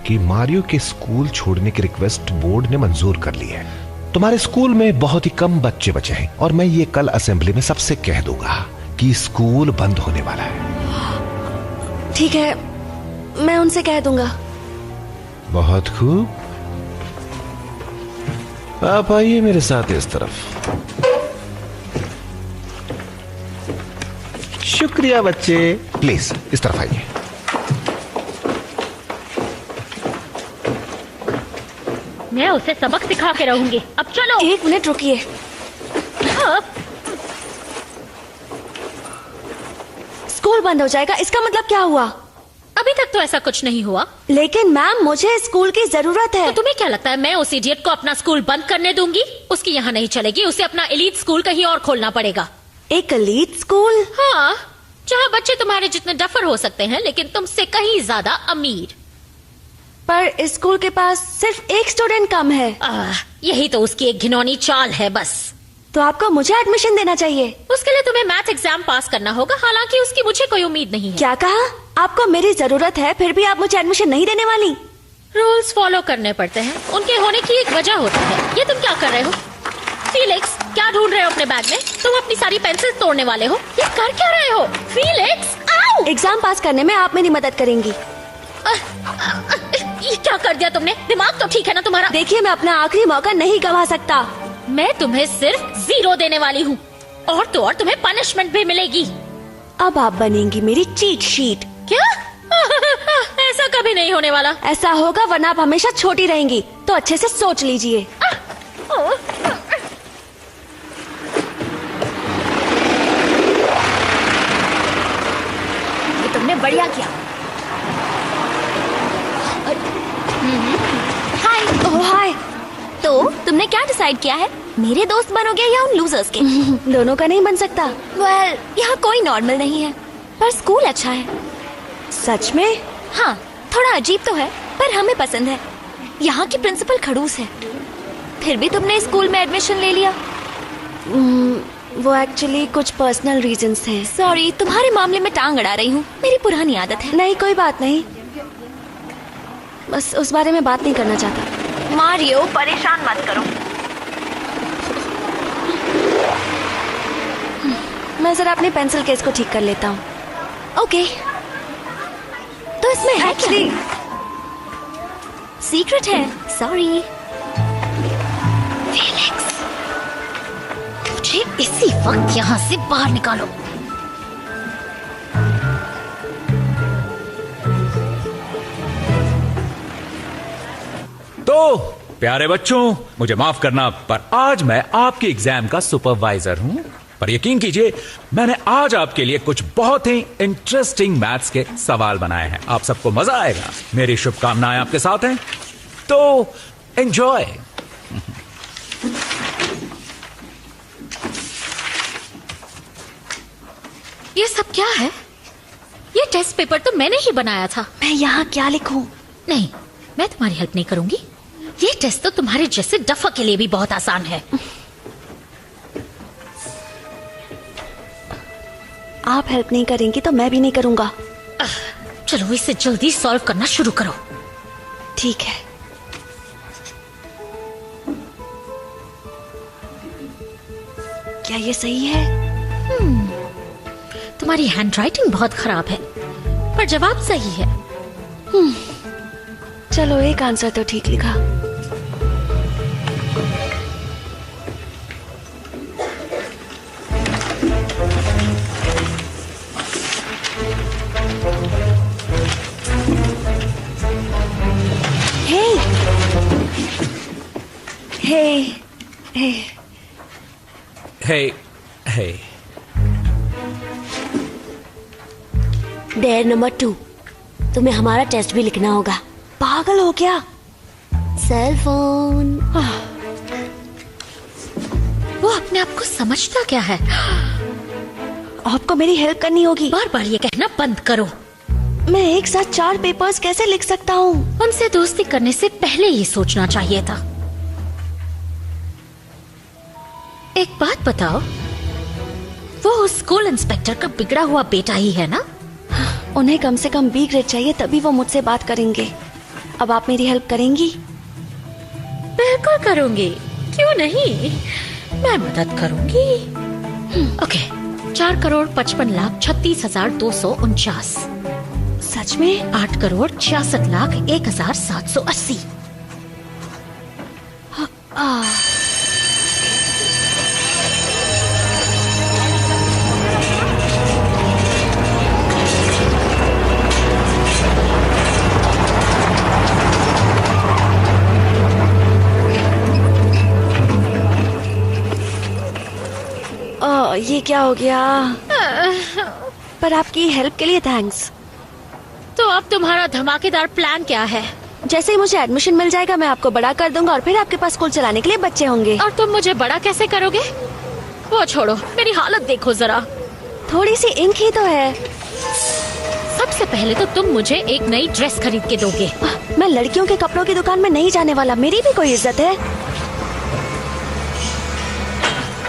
कि मारियो के स्कूल छोड़ने की रिक्वेस्ट बोर्ड ने मंजूर कर ली है। तुम्हारे स्कूल में बहुत ही कम बच्चे बचे हैं और मैं ये कल असेंबली में सबसे कह दूंगा कि स्कूल बंद होने वाला है। ठीक है, मैं उनसे कह दूंगा। बहुत खूब, आप आइए मेरे साथ इस तरफ। शुक्रिया बच्चे, प्लीज इस तरफ आइए। मैं उसे सबक सिखा के रहूंगी। अब चलो। एक मिनट रुकिए। स्कूल बंद हो जाएगा, इसका मतलब क्या हुआ? अभी तक तो ऐसा कुछ नहीं हुआ। लेकिन मैम, मुझे स्कूल की जरूरत है। तो तुम्हें क्या लगता है मैं उस इडियट को अपना स्कूल बंद करने दूंगी? उसकी यहाँ नहीं चलेगी। उसे अपना एलीट स्कूल कहीं और खोलना पड़ेगा। एक एलीट स्कूल? हाँ, जहाँ बच्चे तुम्हारे जितने डफर हो सकते हैं लेकिन तुमसे कहीं ज्यादा अमीर। पर इस स्कूल के पास सिर्फ एक स्टूडेंट कम है। यही तो उसकी एक घिनौनी चाल है बस। तो आपको मुझे एडमिशन देना चाहिए। उसके लिए तुम्हें मैथ एग्जाम पास करना होगा। हालांकि उसकी मुझे कोई उम्मीद नहीं है। क्या कहा? आपको मेरी जरूरत है, फिर भी आप मुझे एडमिशन नहीं देने वाली? रूल्स फॉलो करने पड़ते हैं। उनके होने की एक वजह होती है। ये तुम क्या कर रहे हो? फीलिक्स, क्या ढूंढ रहे हो अपने बैग में? तुम अपनी सारी पेंसिल तोड़ने वाले हो। ये कर क्या रहे हो? फीलिक्स, आओ! एग्जाम पास करने में आप मेरी मदद करेंगी। ये क्या कर दिया तुमने? दिमाग तो ठीक है ना तुम्हारा? देखिए, मैं अपना आखिरी मौका नहीं गवा सकता। मैं तुम्हें सिर्फ 0 देने वाली हूँ और तो और तुम्हें पनिशमेंट भी मिलेगी। अब आप बनेंगी मेरी चीट शीट। क्या? ऐसा कभी नहीं होने वाला। ऐसा होगा, वरना आप हमेशा छोटी रहेंगी। तो अच्छे से सोच लीजिए। ये तुमने बढ़िया किया। हाय। ओह हाय। तो तुमने क्या डिसाइड किया है? मेरे दोस्त बनोगे या उन लूजर्स के? दोनों का नहीं बन सकता। वेल, यहाँ कोई नॉर्मल नहीं है, पर स्कूल अच्छा है। सच में? हाँ, थोड़ा अजीब तो है, पर हमें पसंद है। यहाँ की प्रिंसिपल खड़ूस है। फिर भी तुमने स्कूल में एडमिशन ले लिया? वो एक्चुअली कुछ पर्सनल रीजंस हैं। सॉरी, तुम्हारे मामले में टांग अड़ा रही हूँ। मेरी पुरानी आदत है। नहीं, कोई बात नहीं, बस उस बारे में बात नहीं करना चाहता। मारियो, परेशान मत करो। मैं जरा अपने पेंसिल केस को ठीक कर लेता हूँ। ओके। तो इसमें है एक्चुअली सीक्रेट है, सॉरी। फेलिक्स, मुझे इसी वक्त यहाँ से बाहर निकालो। तो प्यारे बच्चों, मुझे माफ करना, पर आज मैं आपके एग्जाम का सुपरवाइजर हूं। पर यकीन कीजिए, मैंने आज आपके लिए कुछ बहुत ही इंटरेस्टिंग मैथ्स के सवाल बनाए हैं। आप सबको मजा आएगा। मेरी शुभकामनाएं आपके साथ हैं, तो एंजॉय। ये सब क्या है? ये टेस्ट पेपर तो मैंने ही बनाया था। मैं यहाँ क्या लिखूं? नहीं, मैं तुम्हारी हेल्प नहीं करूंगी। ये टेस्ट तो तुम्हारे जैसे डफा के लिए भी बहुत आसान है। आप हेल्प नहीं करेंगी तो मैं भी नहीं करूंगा। चलो इसे जल्दी सॉल्व करना शुरू करो। ठीक है। क्या ये सही है? तुम्हारी हैंडराइटिंग बहुत खराब है, पर जवाब सही है। चलो एक आंसर तो ठीक लिखा। हे डेयर नंबर 2, तुम्हें हमारा टेस्ट भी लिखना होगा। पागल हो क्या? Cell phone. वो अपने आप को समझता क्या है? आपको मेरी हेल्प करनी होगी। बार बार ये कहना बंद करो। मैं एक साथ 4 पेपर्स कैसे लिख सकता हूँ? उनसे दोस्ती करने से पहले ये सोचना चाहिए था। एक बात बताओ, वो उस स्कूल इंस्पेक्टर का बिगड़ा हुआ बेटा ही है ना? उन्हें कम से कम B ग्रेड चाहिए, तभी वो मुझसे बात करेंगे। अब आप मेरी हेल्प करेंगी? बिल्कुल करूंगी, क्यों नहीं, मैं मदद करूंगी। ओके, 4,55,36,249। सच में? 8,66,01,780। ये क्या हो गया? पर आपकी हेल्प के लिए थैंक्स। तो अब तुम्हारा धमाकेदार प्लान क्या है? जैसे ही मुझे एडमिशन मिल जाएगा, मैं आपको बड़ा कर दूंगा और फिर आपके पास स्कूल चलाने के लिए बच्चे होंगे। और तुम मुझे बड़ा कैसे करोगे? वो छोड़ो, मेरी हालत देखो जरा। थोड़ी सी इंक ही तो है। सबसे पहले तो तुम मुझे एक नई ड्रेस खरीद के दोगे। मैं लड़कियों के कपड़ों की दुकान में नहीं जाने वाला, मेरी भी कोई इज्जत है।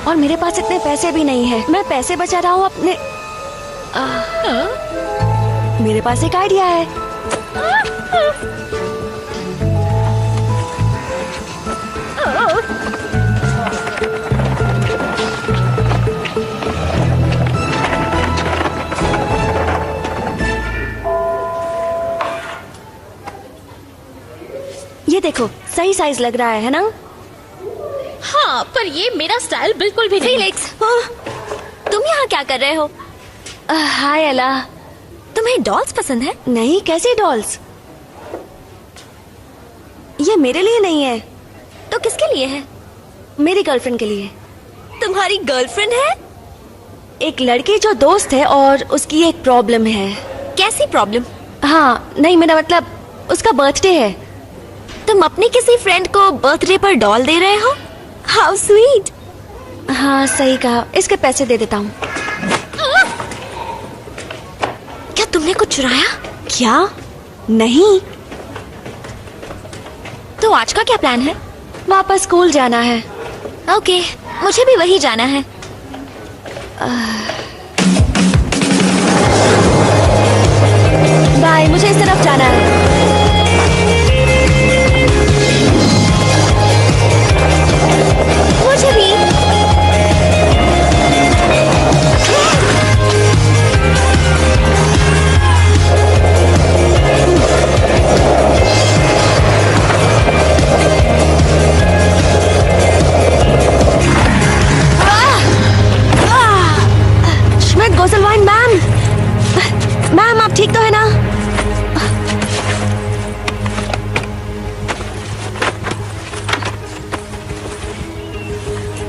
और मेरे पास इतने पैसे भी नहीं है। मैं पैसे बचा रहा हूँ अपने। मेरे पास एक आइडिया है। ये देखो, सही साइज लग रहा है ना? हाँ, पर ये मेरा स्टाइल बिल्कुल भी नहीं। फेलिक्स, तुम यहाँ क्या कर रहे हो? हाय एला। तुम्हें डॉल्स पसंद है? नहीं, कैसी डॉल्स? ये मेरे लिए नहीं है। तो किसके लिए है? मेरी गर्लफ्रेंड के लिए। तुम्हारी गर्लफ्रेंड है? एक लड़की जो दोस्त है और उसकी एक प्रॉब्लम है। कैसी प्रॉब्लम? हाँ, नहीं, मेरा मतलब उसका बर्थडे है। तुम अपनी किसी फ्रेंड को बर्थडे पर डॉल दे रहे हो? How sweet. हाँ, सही कहा। इसके पैसे दे देता हूँ। क्या तुमने कुछ चुराया? क्या? नहीं। तो आज का क्या प्लान है? वापस स्कूल जाना है। ओके, मुझे भी वही जाना है। बाय, मुझे इस तरफ जाना है। मुझे भी।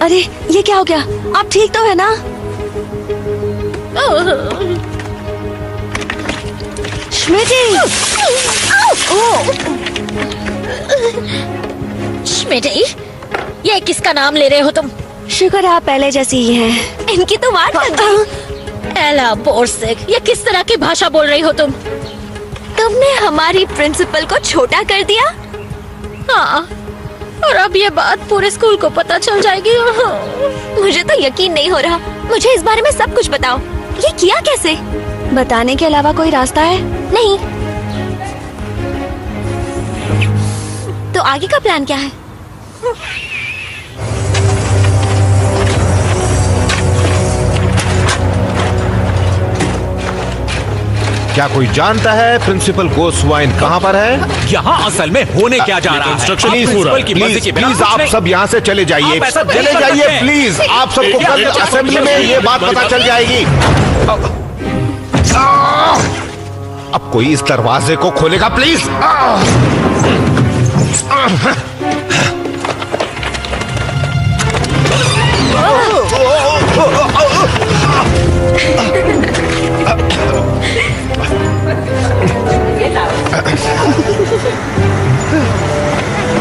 अरे ये क्या हो गया? आप ठीक तो है ना? स्मिटी! स्मिटी, ये किसका नाम ले रहे हो तुम? शुक्र आप पहले जैसी ही हैं। इनकी तो वाट लग गई। एला बोर्सिक, ये किस तरह की भाषा बोल रही हो तुम? तुमने हमारी प्रिंसिपल को छोटा कर दिया? हाँ, और अब ये बात पूरे स्कूल को पता चल जाएगी। मुझे तो यकीन नहीं हो रहा। मुझे इस बारे में सब कुछ बताओ। ये किया कैसे? बताने के अलावा कोई रास्ता है? नहीं। तो आगे का प्लान क्या है? क्या कोई जानता है प्रिंसिपल गोस्वाइन कहाँ पर है? यहाँ असल में होने क्या जा रहा है? प्रिंसिपल की मर्जी के बिना प्लीज आप सब यहाँ से चले जाइए। चले जाइए प्लीज। आप सबको कल असेंबली में ये बात पता चल जाएगी। अब कोई इस दरवाजे को खोलेगा प्लीज?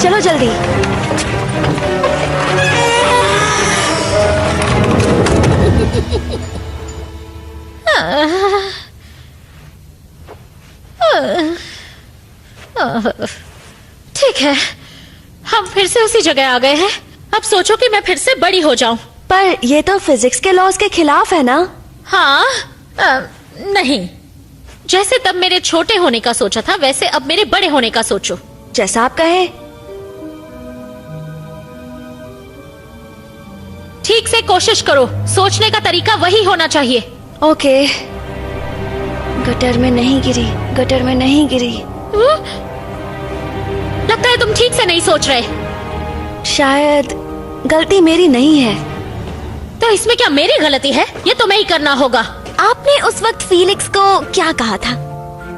चलो जल्दी। ठीक है, हम फिर से उसी जगह आ गए हैं। अब सोचो कि मैं फिर से बड़ी हो जाऊं। पर ये तो फिजिक्स के लॉज के खिलाफ है ना? हाँ, नहीं। जैसे तब मेरे छोटे होने का सोचा था, वैसे अब मेरे बड़े होने का सोचो। जैसा आप कहे। ठीक से कोशिश करो। सोचने का तरीका वही होना चाहिए। ओके। गटर में नहीं गिरी, गटर में नहीं गिरी। लगता है तुम ठीक से नहीं सोच रहे। शायद गलती मेरी नहीं है। तो इसमें क्या मेरी गलती है? ये तुम्हें ही करना होगा। आपने उस वक्त फीलिक्स को क्या कहा था?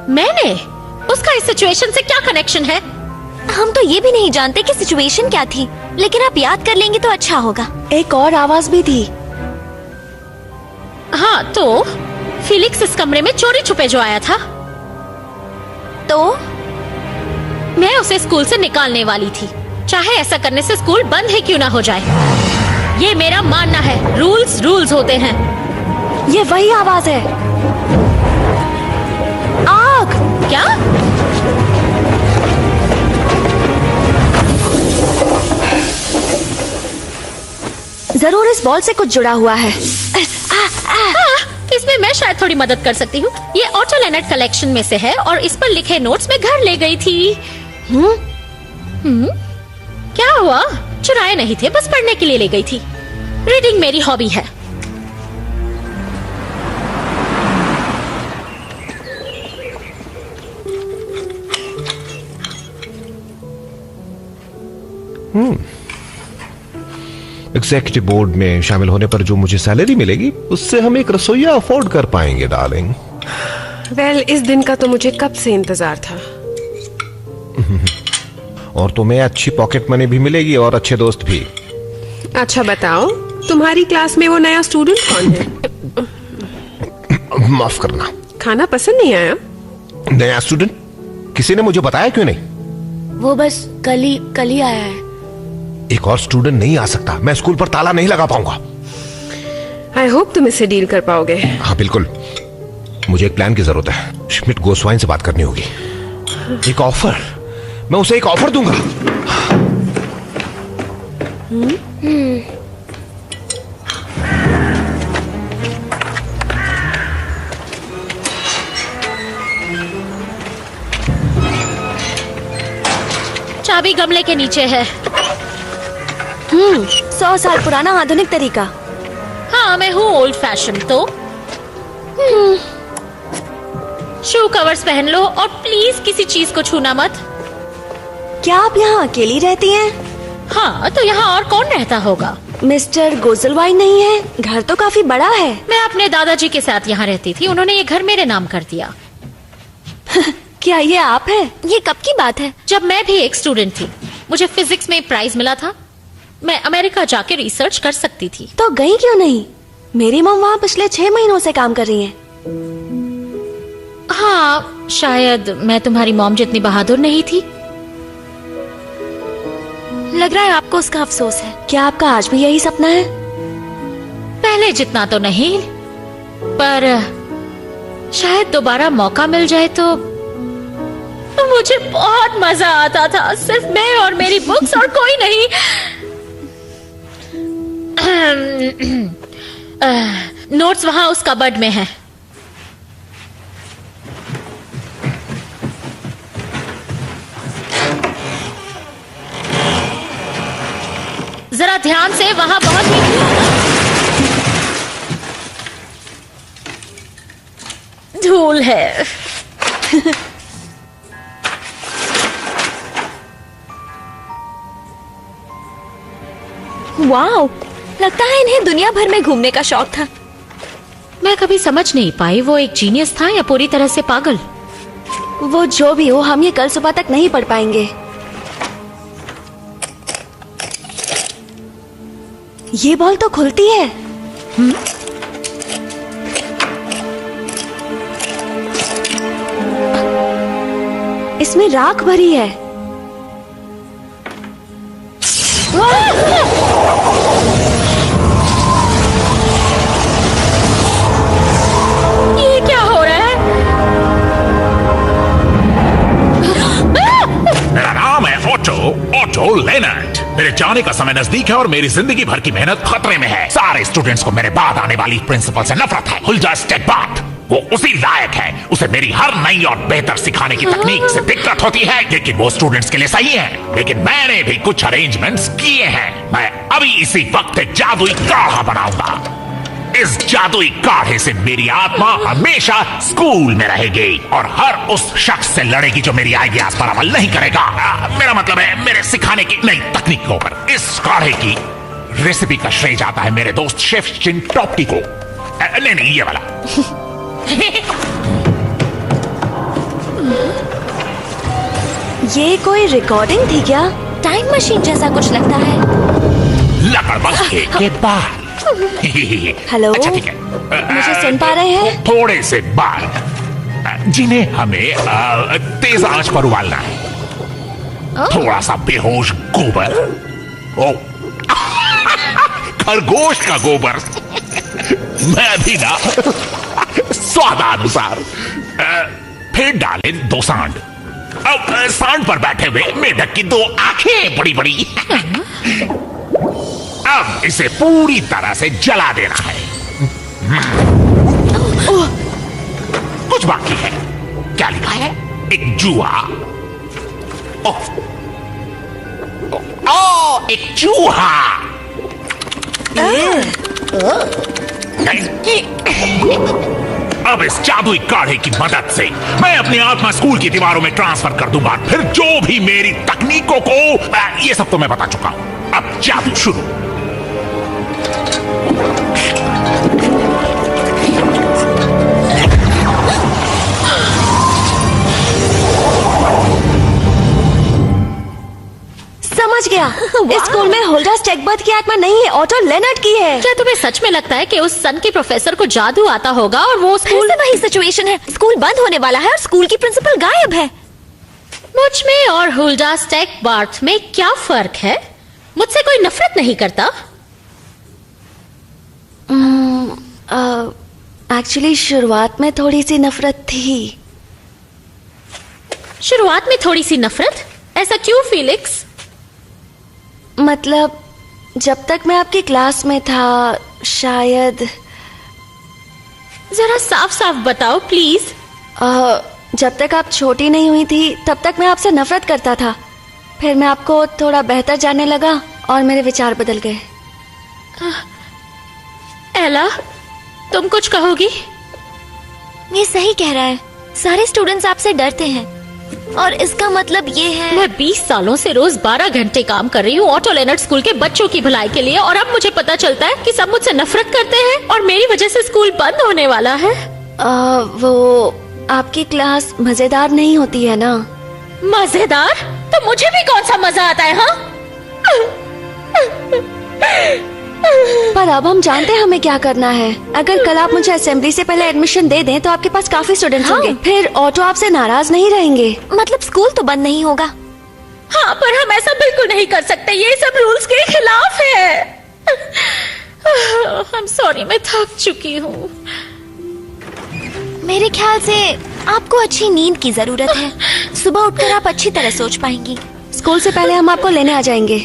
मैंने? उसका इस सिचुएशन से क्या कनेक्शन है? हम तो ये भी नहीं जानते कि सिचुएशन क्या थी, लेकिन आप याद कर लेंगे तो अच्छा होगा। एक और आवाज भी थी। हाँ, तो फीलिक्स इस कमरे में चोरी छुपे जो आया था। तो मैं उसे स्कूल से निकालने वाली थी, चाहे ऐसा करने से स्कूल बंद ही क्यों ना हो जाए। ये मेरा मानना है। रूल्स रूल्स होते हैं। ये वही आवाज है। आग! क्या? जरूर इस बॉल से कुछ जुड़ा हुआ है। इसमें मैं शायद थोड़ी मदद कर सकती हूँ। ये ऑटो लेनर्ड कलेक्शन में से है और इस पर लिखे नोट्स मैं घर ले गई थी। क्या हुआ? चुराए नहीं थे, बस पढ़ने के लिए ले गई थी। रीडिंग मेरी हॉबी है। एग्जीक्यूटिव बोर्ड में शामिल होने पर जो मुझे सैलरी मिलेगी उससे हम एक रसोइया अफोर्ड कर पाएंगे डार्लिंग। वेल, इस दिन का तो मुझे कब से इंतजार था। और तुम्हें अच्छी पॉकेट मनी भी मिलेगी और अच्छे दोस्त भी। अच्छा बताओ, तुम्हारी क्लास में वो नया स्टूडेंट कौन है? माफ करना, खाना पसंद नहीं आया? नया स्टूडेंट? किसी ने मुझे बताया क्यों नहीं? वो बस कल ही आया है। एक और स्टूडेंट नहीं आ सकता। मैं स्कूल पर ताला नहीं लगा पाऊंगा। आई होप तुम इससे डील कर पाओगे। हाँ बिल्कुल। मुझे एक प्लान की जरूरत है। श्मिट गोस्वाइन से बात करनी होगी। एक ऑफर, मैं उसे एक ऑफर दूंगा। चाबी गमले के नीचे है। 100 साल पुराना आधुनिक तरीका। हाँ, मैं हूँ ओल्ड फैशन। तो शू कवर्स पहन लो और प्लीज किसी चीज को छूना मत। क्या आप यहाँ अकेली रहती हैं? हाँ, तो यहाँ और कौन रहता होगा? मिस्टर गोजलवाइन नहीं है? घर तो काफी बड़ा है। मैं अपने दादाजी के साथ यहाँ रहती थी। उन्होंने ये घर मेरे नाम कर दिया। क्या ये आप है? ये कब की बात है? जब मैं भी एक स्टूडेंट थी। मुझे फिजिक्स में प्राइज मिला था। मैं अमेरिका जाके रिसर्च कर सकती थी। तो गई क्यों नहीं? मेरी मॉम वहाँ पिछले 6 महीनों से काम कर रही हैं। हाँ, शायद मैं तुम्हारी मॉम जितनी बहादुर नहीं थी। लग रहा है आपको उसका अफसोस है। क्या आपका आज भी यही सपना है? पहले जितना तो नहीं, पर शायद दोबारा मौका मिल जाए तो मुझे बहुत मजा आता था। सिर्फ मैं और मेरी बुक्स और कोई नहीं। नोट्स वहां उस कबर्ड में है। जरा ध्यान से, वहां बहुत ही धूल है। वाओ, लगता है इन्हें दुनिया भर में घूमने का शौक था। मैं कभी समझ नहीं पाई वो एक जीनियस था या पूरी तरह से पागल। वो जो भी हो, हम ये कल सुबह तक नहीं पढ़ पाएंगे। ये बॉल तो खुलती है। इसमें राख भरी है। ये क्या हो रहा है? मेरा नाम है ऑटो लेनर्ट। मेरे जाने का समय नजदीक है और मेरी जिंदगी भर की मेहनत खतरे में है। सारे स्टूडेंट्स को मेरे बाद आने वाली प्रिंसिपल से नफरत है। हुल्डा स्टेगबार्ट वो उसी लायक है। उसे मेरी हर नई और बेहतर सिखाने की तकनीक से दिक्कत होती है, लेकिन वो स्टूडेंट्स के लिए सही है। लेकिन मैंने भी कुछ अरेंजमेंट्स किए हैं। मैं अभी इसी वक्त एक जादुई काढ़ा बनाऊंगा। इस जादुई काढ़े से मेरी आत्मा हमेशा स्कूल में रहेगी और हर उस शख्स से लड़ेगी जो मेरी आइडियाज पर अमल नहीं करेगा। मेरा मतलब है मेरे सिखाने की नई तकनीकों पर। इस काढ़े की रेसिपी का श्रेय जाता है मेरे दोस्त शेफ चिंटॉप्टी को। नहीं, ये वाला। ये कोई रिकॉर्डिंग थी क्या? टाइम मशीन जैसा कुछ लगता है। लकड़बग्घे के बाल। हेलो, अच्छा ठीक है। मुझे सुन पा रहे हैं? थोड़े से बाल जिन्हें हमें तेज आंच पर उबालना है। थोड़ा सा बेहोश गोबर। ओ खरगोश का गोबर। मैं भी ना स्वादानुसार। फिर डाले 2 सांड। अब सांड पर बैठे हुए मेढक की 2 आंखें बड़ी बड़ी। अब इसे पूरी तरह से जला देना है। कुछ बाकी है। क्या लिखा है? एक जुआ। एक चूहा। अब इस जादुई काढ़े की मदद से मैं अपनी आत्मा स्कूल की दीवारों में ट्रांसफर कर दूंगा। फिर जो भी मेरी तकनीकों को, ये सब तो मैं बता चुका हूं। अब जादू शुरू। समझ गया। इस स्कूल में होल्डा स्टेगबर्ट की आत्मा नहीं है, ऑटो लेनर्ट की है। क्या तुम्हें सच में लगता है कि उस सन के प्रोफेसर को जादू आता होगा और वो स्कूल? फिर से वही सिचुएशन है। स्कूल बंद होने वाला है और स्कूल की प्रिंसिपल गायब है। मुझ में और होल्डा स्टेगबार्ट में क्या फर्क है? मुझसे कोई नफरत नहीं करता। एक्चुअली शुरुआत में थोड़ी सी नफरत थी। शुरुआत में थोड़ी सी नफरत? ऐसा क्यों फीलिक्स? मतलब जब तक मैं आपकी क्लास में था, शायद। जरा साफ साफ बताओ प्लीज। जब तक आप छोटी नहीं हुई थी तब तक मैं आपसे नफरत करता था। फिर मैं आपको थोड़ा बेहतर जानने लगा और मेरे विचार बदल गए। एला, तुम कुछ कहोगी? ये सही कह रहा है। सारे स्टूडेंट्स आपसे डरते हैं और इसका मतलब ये है। मैं 20 सालों से रोज 12 घंटे काम कर रही हूँ ऑटो लेनर्ट स्कूल के बच्चों की भलाई के लिए, और अब मुझे पता चलता है कि सब मुझसे नफरत करते हैं और मेरी वजह से स्कूल बंद होने वाला है। वो आपकी क्लास मजेदार नहीं होती है ना? मजेदार? तो मुझे भी कौन सा मजा आता है? हाँ, पर अब हम जानते हैं हमें क्या करना है। अगर कल आप मुझे असेंबली से पहले एडमिशन दे दें तो आपके पास काफी स्टूडेंट्स होंगे। फिर ऑटो आपसे नाराज नहीं रहेंगे। मतलब स्कूल तो बंद नहीं होगा। हाँ, पर हम ऐसा बिल्कुल नहीं कर सकते, ये सब रूल्स के खिलाफ है। I'm sorry, मैं थक चुकी हूँ। मेरे ख्याल से आपको अच्छी नींद की जरूरत है। सुबह उठकर आप अच्छी तरह सोच पाएंगी। स्कूल से पहले हम आपको लेने आ जाएंगे।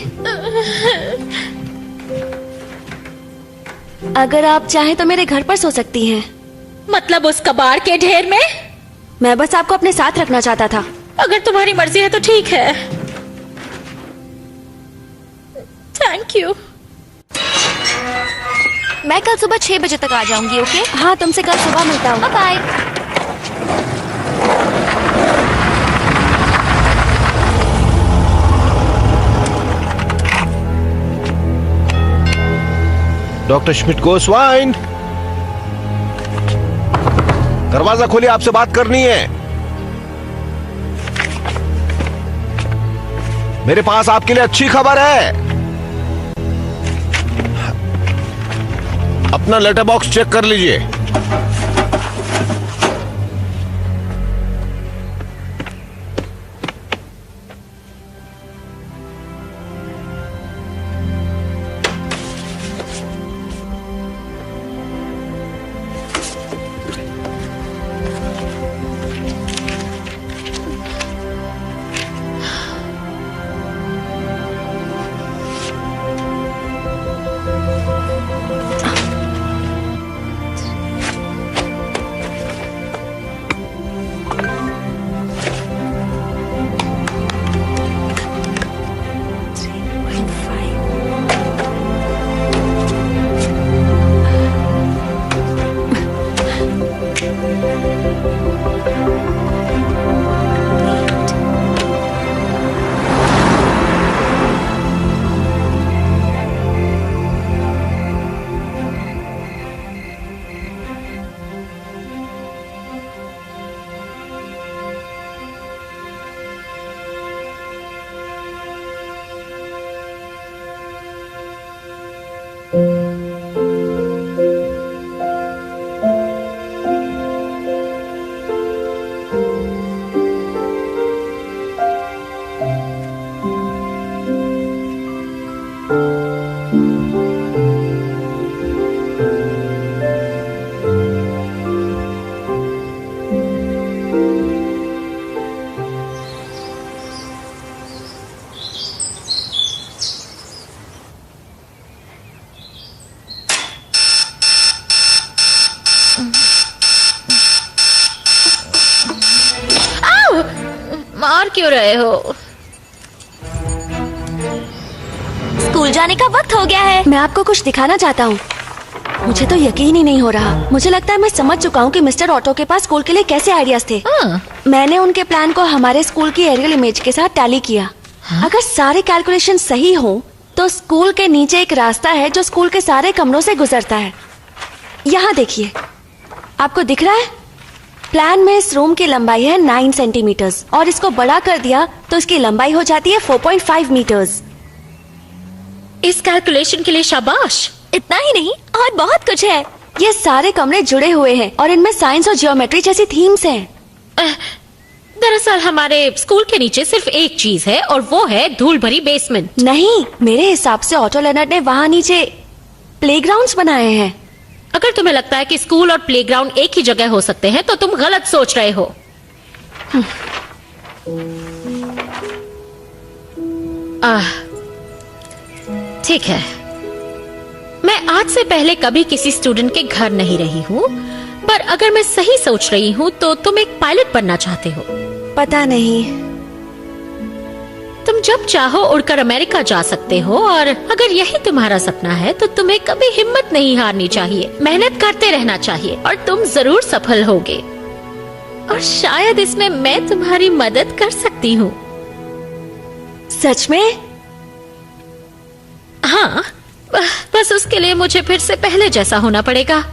अगर आप चाहें तो मेरे घर पर सो सकती हैं। मतलब उस कबाड़ के ढेर में? मैं बस आपको अपने साथ रखना चाहता था। अगर तुम्हारी मर्जी है तो ठीक है। Thank you. मैं कल सुबह 6 बजे तक आ जाऊंगी, ओके? हाँ, तुमसे कल सुबह मिलता हूँ। बाय। डॉक्टर श्मिट गोस्वाइन, दरवाजा खोलिए, आपसे बात करनी है। मेरे पास आपके लिए अच्छी खबर है। अपना लेटर बॉक्स चेक कर लीजिए। मार क्यों रहे हो? स्कूल जाने का वक्त हो गया है। मैं आपको कुछ दिखाना चाहता हूँ। मुझे तो यकीन ही नहीं हो रहा। मुझे लगता है मैं समझ चुका हूँ कि मिस्टर ऑटो के पास स्कूल के लिए कैसे आइडियाज थे। मैंने उनके प्लान को हमारे स्कूल की एरियल इमेज के साथ टैली किया। अगर सारे कैलकुलेशन सही हो तो स्कूल के नीचे एक रास्ता है जो स्कूल के सारे कमरों से गुजरता है। यहाँ देखिए, आपको दिख रहा है? प्लान में इस रूम की लंबाई है 9 सेंटीमीटर्स और इसको बड़ा कर दिया तो इसकी लंबाई हो जाती है 4.5 मीटर्स। इस कैलकुलेशन के लिए शाबाश। इतना ही नहीं, और बहुत कुछ है। ये सारे कमरे जुड़े हुए हैं और इनमें साइंस और जियोमेट्री जैसी थीम्स हैं। दरअसल हमारे स्कूल के नीचे सिर्फ एक चीज है और वो है धूल भरी बेसमेंट। नहीं, मेरे हिसाब से ऑटो लेनर्ड ने वहाँ नीचे प्लेग्राउंड्स बनाए हैं। अगर तुम्हें लगता है कि स्कूल और प्लेग्राउंड एक ही जगह हो सकते हैं तो तुम गलत सोच रहे हो। ठीक है, मैं आज से पहले कभी किसी स्टूडेंट के घर नहीं रही हूँ, पर अगर मैं सही सोच रही हूँ तो तुम एक पायलट बनना चाहते हो। पता नहीं। तुम जब चाहो उड़कर अमेरिका जा सकते हो और अगर यही तुम्हारा सपना है तो तुम्हें कभी हिम्मत नहीं हारनी चाहिए, मेहनत करते रहना चाहिए और तुम जरूर सफल होगे। और शायद इसमें मैं तुम्हारी मदद कर सकती हूँ। सच में? हाँ, बस उसके लिए मुझे फिर से पहले जैसा होना पड़ेगा।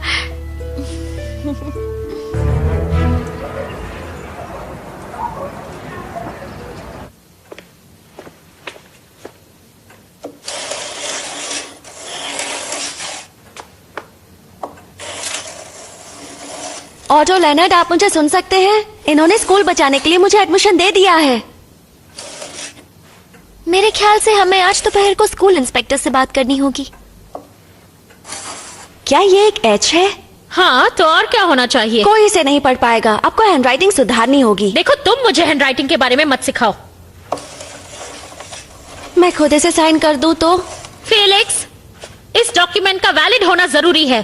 ऑटो लेनर्ड, आप मुझे सुन सकते हैं? इन्होंने स्कूल बचाने के लिए मुझे एडमिशन दे दिया है। मेरे ख्याल से हमें आज दोपहर को स्कूल इंस्पेक्टर से बात करनी होगी। क्या ये एक एच है? हाँ, तो और क्या होना चाहिए? कोई इसे नहीं पढ़ पाएगा। आपको हैंडराइटिंग सुधारनी होगी। देखो, तुम मुझे हैंडराइटिंग के बारे में मत सिखाओ। मैं खुद इसे साइन कर दूं तो? फेलिक्स, इस डॉक्यूमेंट का वैलिड होना जरूरी है।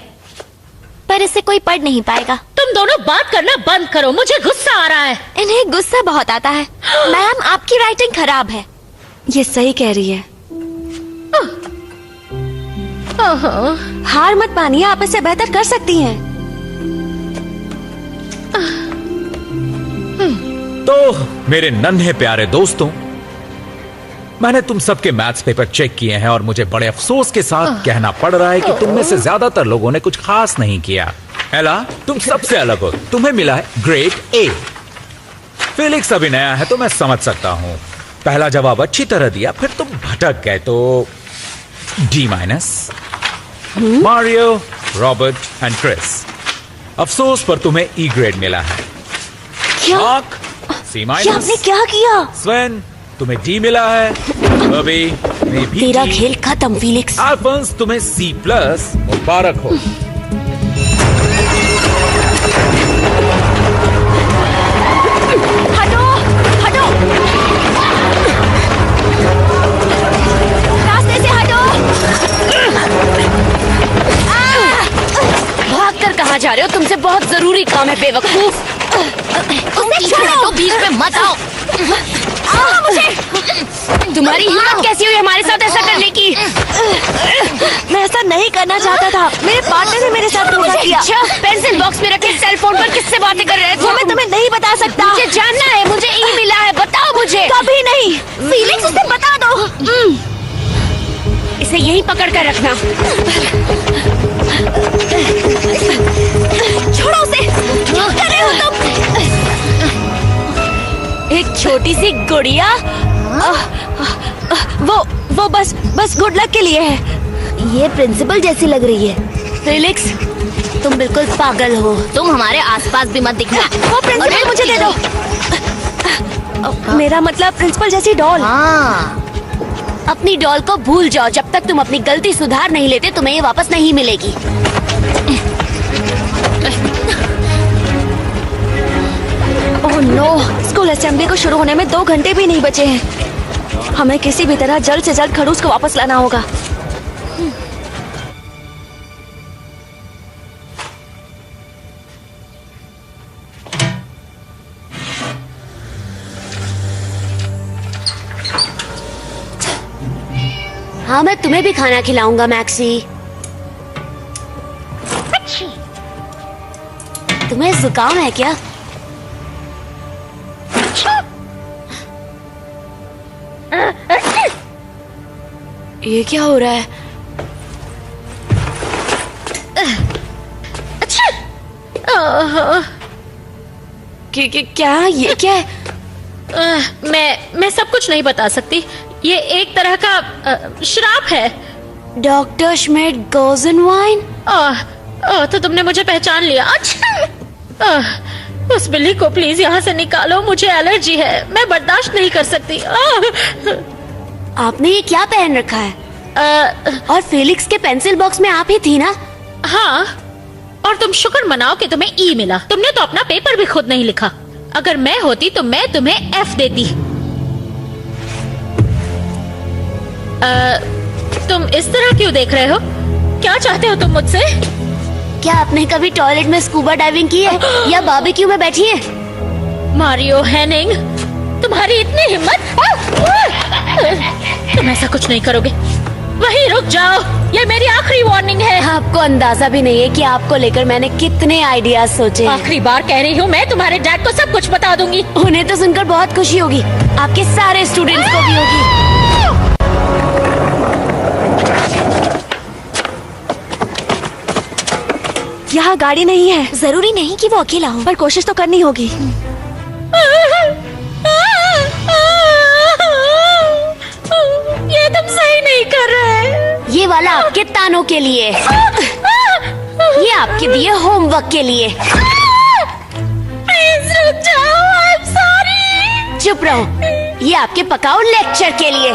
पर इसे कोई पढ़ नहीं पाएगा। तुम दोनों बात करना बंद करो, मुझे गुस्सा आ रहा है। इन्हें गुस्सा बहुत आता है। मैम, आपकी राइटिंग खराब है। ये सही कह रही है। हार मत मानिए, आप इसे बेहतर कर सकती हैं। तो मेरे नन्हे प्यारे दोस्तों, मैंने तुम सबके मैथ्स पेपर चेक किए हैं और मुझे बड़े अफसोस के साथ कहना पड़ रहा है कि तुम में से ज्यादातर लोगों ने कुछ खास नहीं किया। एला, तुम सबसे अलग हो, तुम्हें मिला है ग्रेड ए। फेलिक्स अभी नया है तो मैं समझ सकता हूं। पहला जवाब अच्छी तरह दिया, फिर तुम भटक गए तो D-। Mario, Robert and Chris, अफसोस पर तुम्हें ई ग्रेड मिला है। क्या? Mark, C-। आपने क्या किया? स्वेन, तुम्हें D मिला है। बॉबी, तुम्हें भी तेरा D। खेल खत्म फेलिक्स। अल्फोंस, तुम्हें C+। मुबारक हो। हटो, हटो, रास्ते से हटो। भाग कर कहाँ जा रहे हो? तुमसे बहुत जरूरी काम है बेवकूफ। उसे छोड़ो, बीच में मत आओ। मुझे तुम्हारी हिम्मत कैसी हुई हमारे साथ ऐसा करने की? मैं ऐसा नहीं करना चाहता था। मेरे पार्टनर ने मेरे साथ धोखा किया। पेंसिल बॉक्स में रखे सेल फोन पर किससे बातें कर रहे थे? वो मैं तुम्हें नहीं बता सकता। मुझे जानना है, मुझे ई मिला है, बताओ मुझे। कभी नहीं। फीलिंग्स, उसे बता दो। इसे यहीं पकड़ कर रखना। छोड़ो उसे। क्या कर रहे हो तुम? एक छोटी सी गुड़िया। वो बस गुड लक के लिए है। ये प्रिंसिपल जैसी लग रही है। फेलिक्स, तुम बिल्कुल पागल हो। तुम हमारे आसपास भी मत दिखना। वो प्रिंसिपल मुझे दे दो। मेरा मतलब प्रिंसिपल जैसी डॉल। हाँ, अपनी डॉल को भूल जाओ। जब तक तुम अपनी गलती सुधार नहीं लेते, तुम्हें ये वापस नहीं मिलेगी। ओह नो, स्कूल असेंबली को शुरू होने में 2 घंटे भी नहीं बचे हैं। हमें किसी भी तरह जल्द से जल्द खड़ूस को वापस लाना होगा। हाँ, मैं तुम्हें भी खाना खिलाऊंगा मैक्सी। तुम्हें जुकाम है क्या? ये क्या हो रहा है? क्या ये क्या है? मैं सब कुछ नहीं बता सकती। ये एक तरह का श्राप है। Doctor Schmidt goes in wine. तो तुमने मुझे पहचान लिया। अच्छा, उस बिल्ली को प्लीज यहाँ से निकालो, मुझे एलर्जी है, मैं बर्दाश्त नहीं कर सकती। आपने ये क्या पहन रखा है? और फेलिक्स के पेंसिल बॉक्स में आप ही थी ना? हाँ, और तुम शुक्र मनाओ कि तुम्हें ई मिला। तुमने तो अपना पेपर भी खुद नहीं लिखा। अगर मैं होती तो मैं तुम्हें एफ देती। तुम इस तरह क्यों देख रहे हो? क्या चाहते हो तुम मुझसे? क्या आपने कभी टॉयलेट में स्कूबा डाइविंग की है या बारबेक्यू में बैठी है? मारियो हेनिंग, तुम्हारी इतनी हिम्मत? तुम ऐसा कुछ नहीं करोगे। वहीं रुक जाओ, ये मेरी आखिरी वार्निंग है। आपको अंदाजा भी नहीं है कि आपको लेकर मैंने कितने आइडियाज सोचे। आखिरी बार कह रही हूँ, मैं तुम्हारे डैड को सब कुछ बता दूंगी। उन्हें तो सुनकर बहुत खुशी होगी, आपके सारे स्टूडेंट्स को भी होगी। यहाँ गाड़ी नहीं है। जरूरी नहीं कि वो अकेला हो, पर कोशिश तो करनी होगी। ये तुम सही नहीं कर रहे। ये वाला आपके तानों के लिए, ये आपके दिए होमवर्क के लिए। चुप रहो, ये आपके पकाओ लेक्चर के लिए।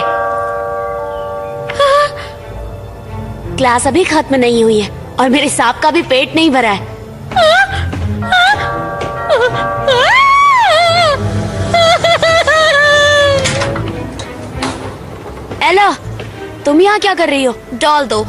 क्लास अभी खत्म नहीं हुई है और मेरे सांप का भी पेट नहीं भरा है। एला, तुम यहाँ क्या कर रही हो? डॉल दो।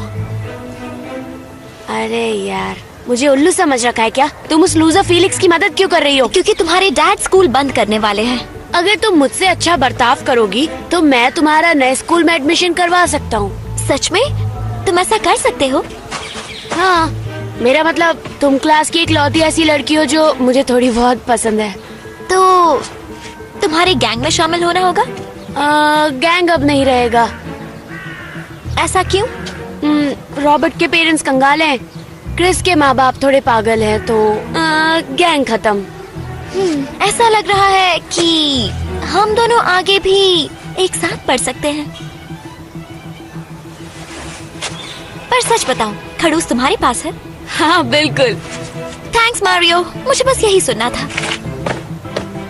अरे यार, मुझे उल्लू समझ रखा है क्या? तुम उस लूजर फीलिक्स की मदद क्यों कर रही हो? क्योंकि तुम्हारे डैड स्कूल बंद करने वाले हैं। अगर तुम मुझसे अच्छा बर्ताव करोगी तो मैं तुम्हारा नए स्कूल में एडमिशन करवा सकता हूँ। सच में? तुम ऐसा कर सकते हो? हाँ, मेरा मतलब तुम क्लास की इकलौती ऐसी लड़की हो जो मुझे थोड़ी बहुत पसंद है। तो तुम्हारे गैंग में शामिल होना होगा? गैंग अब नहीं रहेगा। ऐसा क्यों? रॉबर्ट के पेरेंट्स कंगाल हैं, क्रिस के माँ बाप थोड़े पागल हैं, तो गैंग खत्म। ऐसा लग रहा है कि हम दोनों आगे भी एक साथ पढ़ सकते हैं। पर सच बताओ, खड़ूस तुम्हारे पास है? हाँ बिल्कुल। थैंक्स मारियो, मुझे बस यही सुनना था।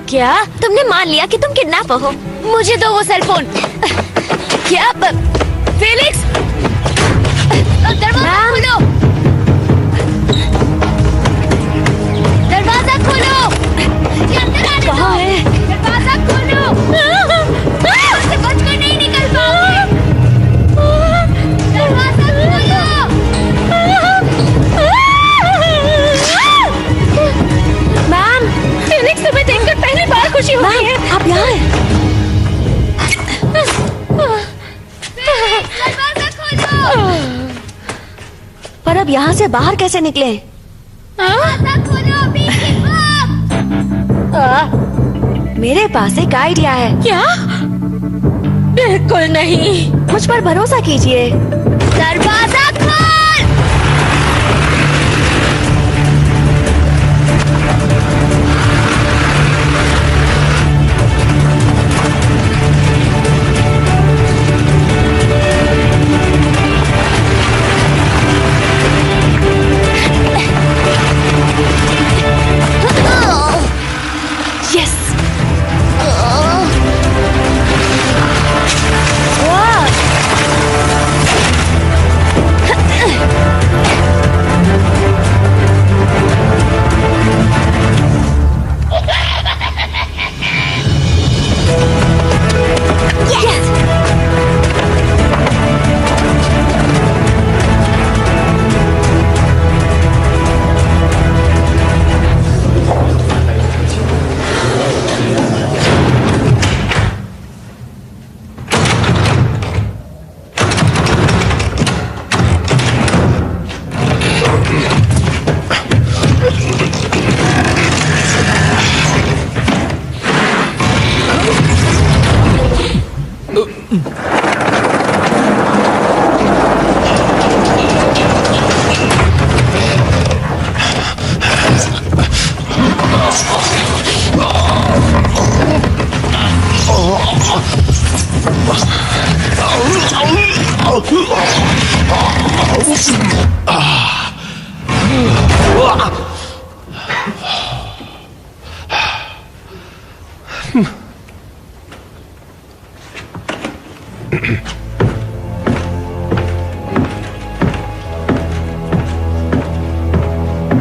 क्या? तुमने मान लिया कि तुम किडनैपर हो? मुझे दो वो सेल फोन। क्या? फेलिक्स, दरवाजा खोलो, दरवाजा खोलो। कहाँ है? दरवाजा खोलो, से बचकर नहीं निकल पाओगे। दरवाजा खोलो। मैम, फेलिक्स तुम्हें देखकर पहली बार खुशी हो रही है। आप यहाँ हैं? दरवाजा खोलो। पर अब यहाँ से बाहर कैसे निकले? मेरे पास एक आइडिया है। क्या? बिल्कुल नहीं। मुझ पर भरोसा कीजिए। दरवाजा खोल।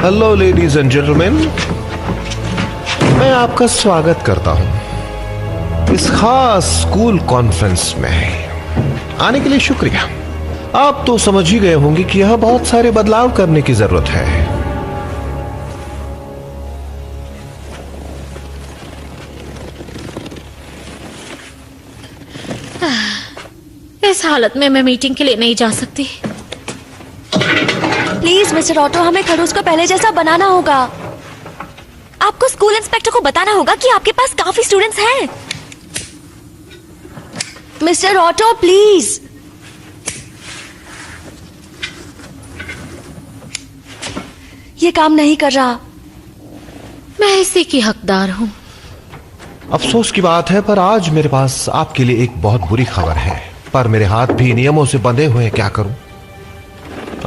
हेलो लेडीज एंड जेंटलमैन, मैं आपका स्वागत करता हूं इस खास स्कूल कॉन्फ्रेंस में। आने के लिए शुक्रिया। आप तो समझ ही गए होंगे कि यह बहुत सारे बदलाव करने की जरूरत है। इस हालत में मैं मीटिंग के लिए नहीं जा सकती। प्लीज मिस्टर ऑटो, हमें खड़ूस को पहले जैसा बनाना होगा। आपको स्कूल इंस्पेक्टर को बताना होगा कि आपके पास काफी स्टूडेंट्स हैं। Mister auto please. ये काम नहीं कर रहा। मैं इसी की हकदार हूँ। अफसोस की बात है, पर आज मेरे पास आपके लिए एक बहुत बुरी खबर है। पर मेरे हाथ भी नियमों से बंधे हुए हैं, क्या करूं?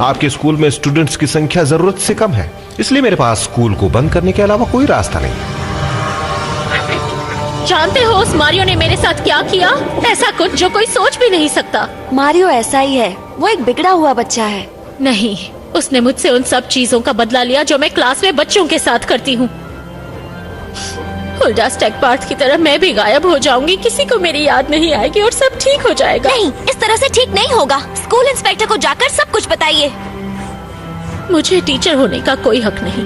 आपके स्कूल में स्टूडेंट्स की संख्या जरूरत से कम है, इसलिए मेरे पास स्कूल को बंद करने के अलावा कोई रास्ता नहीं। जानते हो उस मारियो ने मेरे साथ क्या किया? ऐसा कुछ जो कोई सोच भी नहीं सकता। मारियो ऐसा ही है, वो एक बिगड़ा हुआ बच्चा है। नहीं, उसने मुझसे उन सब चीजों का बदला लिया जो मैं क्लास में बच्चों के साथ करती हूँ। हुल्डा स्टेगपार्थ की तरह मैं भी गायब हो जाऊंगी, किसी को मेरी याद नहीं आएगी और सब ठीक हो जाएगा। नहीं, इस तरह से ठीक नहीं होगा। स्कूल इंस्पेक्टर को जाकर सब कुछ बताइए। मुझे टीचर होने का कोई हक नहीं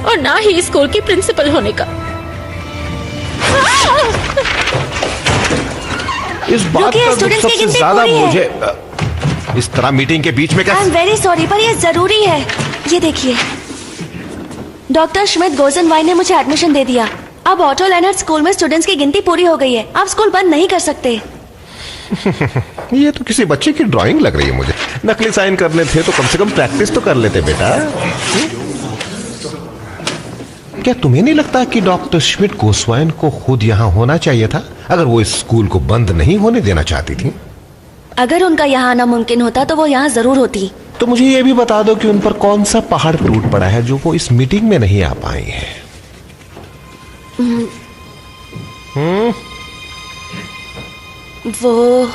और ना ही स्कूल की प्रिंसिपल होने का। इस बात का सबसे ज्यादा मुझे इस तरह मीटिंग के बीच में आई एम वेरी सॉरी, पर ये जरूरी है। ये देखिए, डॉक्टर श्मिट गोजनवाइन ने मुझे एडमिशन दे दिया। अब ऑटो लेनर्ड स्कूल में स्टूडेंट्स की गिनती पूरी हो गई है। आप स्कूल बंद नहीं कर सकते। ये तो किसी बच्चे की ड्राइंग लग रही है मुझे। नकली साइन करने थे तो कम से कम प्रैक्टिस तो कर लेते बेटा। क्या तुम्हें नहीं लगता कि डॉक्टर श्मिट गोस्वाइन को खुद यहाँ होना चाहिए था, अगर वो इस स्कूल को बंद नहीं होने देना चाहती थी? अगर उनका यहाँ आना मुमकिन होता तो वो यहाँ जरूर होती। तो मुझे ये भी बता दो कि उन पर कौन सा पहाड़ टूट पड़ा है जो वो इस मीटिंग में नहीं आ पाई है। वो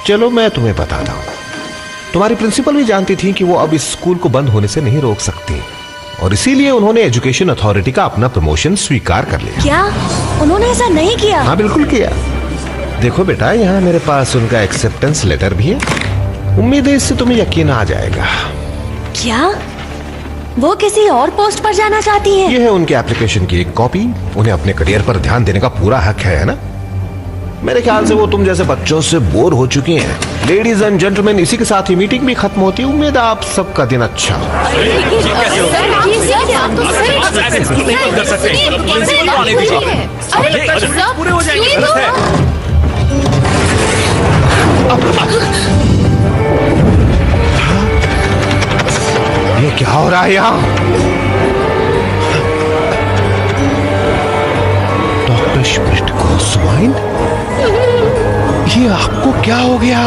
चलो मैं तुम्हें बताता हूं। तुम्हारी प्रिंसिपल भी जानती थी कि वो अब इस स्कूल को बंद होने से नहीं रोक सकती और इसीलिए उन्होंने एजुकेशन अथॉरिटी का अपना प्रमोशन स्वीकार कर लिया। क्या उन्होंने ऐसा नहीं किया? हाँ बिल्कुल किया। देखो बेटा, यहाँ मेरे पास उनका एक्सेप्टेंस लेटर भी है। उम्मीद है इससे तुम्हें यकीन आ जाएगा। क्या वो किसी और पोस्ट पर जाना चाहती है? यह है उनके एप्लीकेशन की एक कॉपी। उन्हें अपने करियर पर ध्यान देने का पूरा हक है ना? मेरे ख्याल से वो तुम जैसे बच्चों से बोर हो चुकी हैं। लेडीज एंड जेंटलमैन, इसी के साथ ही मीटिंग भी खत्म होती है। उम्मीद है आप सबका दिन अच्छा हो। ये क्या हो रहा है यहाँ? डॉक्टर श्मिट गोस्वाइन, ये आपको क्या हो गया?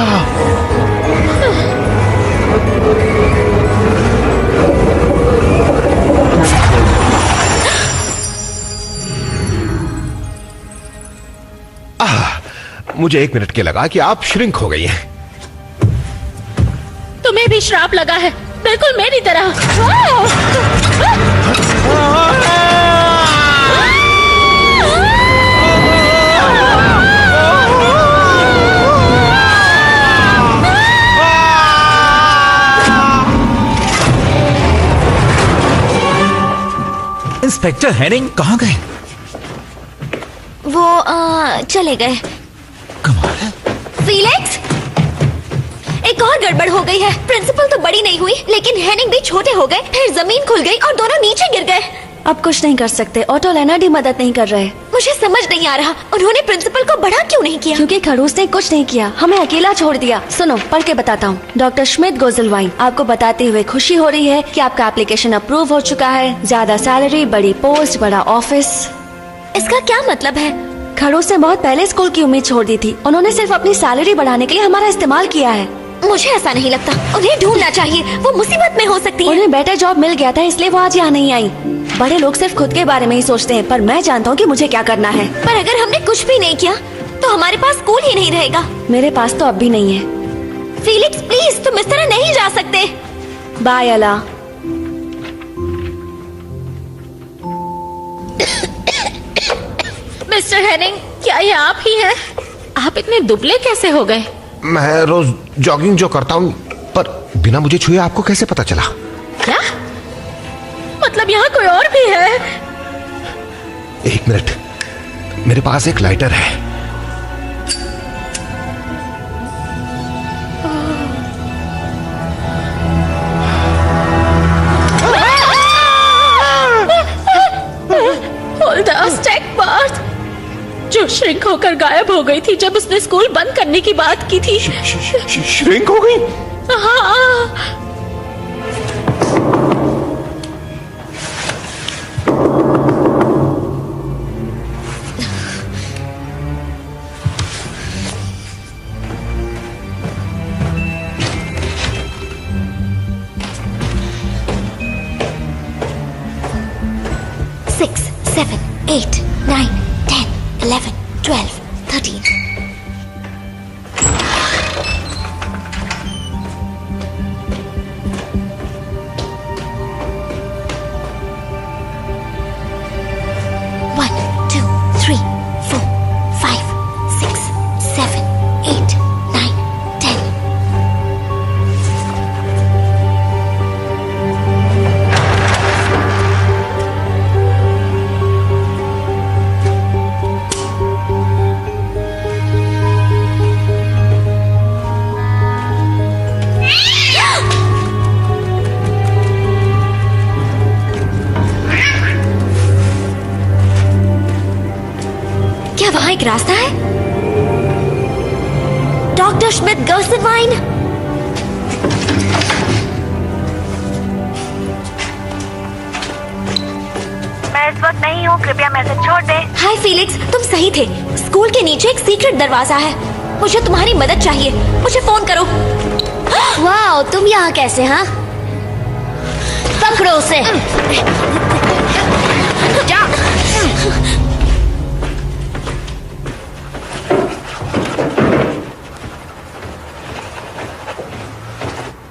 मुझे 1 मिनट के लगा कि आप श्रिंक हो गई हैं। तुम्हें भी श्राप लगा है, बिल्कुल मेरी तरह। इंस्पेक्टर हेनिंग कहाँ गए? वो चले गए। कमाल है। फीलिक्स, एक और गड़बड़ हो गई है। प्रिंसिपल तो बड़ी नहीं हुई, लेकिन हेनिंग भी छोटे हो गए। फिर जमीन खुल गई और दोनों नीचे गिर गए। अब कुछ नहीं कर सकते। ऑटो लेनर्ड ही मदद नहीं कर रहे। मुझे समझ नहीं आ रहा, उन्होंने प्रिंसिपल को बड़ा क्यों नहीं किया? क्योंकि खड़ूस ने कुछ नहीं किया, हमें अकेला छोड़ दिया। सुनो, पढ़ के बताता हूँ। डॉक्टर श्मिट गोजनवाइन, आपको बताते हुए खुशी हो रही है कि आपका एप्लीकेशन अप्रूव हो चुका है। ज्यादा सैलरी, बड़ी पोस्ट, बड़ा ऑफिस। इसका क्या मतलब है? खड़ूस ने बहुत पहले स्कूल की उम्मीद छोड़ दी थी। उन्होंने सिर्फ अपनी सैलरी बढ़ाने के लिए हमारा इस्तेमाल किया है। मुझे ऐसा नहीं लगता। उन्हें ढूंढना चाहिए, वो मुसीबत में हो सकती है। उन्हें बेटर जॉब मिल गया था, इसलिए वो आज यहाँ नहीं आई। बड़े लोग सिर्फ खुद के बारे में ही सोचते हैं, पर मैं जानता हूँ कि मुझे क्या करना है। पर अगर हमने कुछ भी नहीं किया तो हमारे पास स्कूल ही नहीं रहेगा। मेरे पास तो अब भी नहीं है। फीलिक्स प्लीज, तुम इस तरह नहीं जा सकते। बाय अला। मिस्टर हेनिंग, क्या ये आप ही हैं? आप इतने दुबले कैसे हो गए? मैं रोज जॉगिंग जो करता हूँ, पर बिना मुझे छुए आपको कैसे पता चला? क्या मतलब, यहाँ कोई और भी है? 1 मिनट, मेरे पास एक लाइटर है। हुल्डा स्टेगपार्थ, जो श्रिंक होकर गायब हो गई थी जब उसने स्कूल बंद करने की बात की थी। श्रिंक हो गई? हाँ। 6, 7, 8, 9, 10, 11, 12, 13. एक रास्ता है? डॉक्टर स्मिथ गर्ल्स-इन-वाइन। मैं इस वक्त नहीं हूँ, कृपया मैसेज छोड़ दे। हाय फीलिक्स, तुम सही थे। स्कूल के नीचे एक सीक्रेट दरवाजा है। मुझे तुम्हारी मदद चाहिए। मुझे फोन करो। वाह, तुम यहाँ कैसे? हाँ, पकड़ो उसे। जा।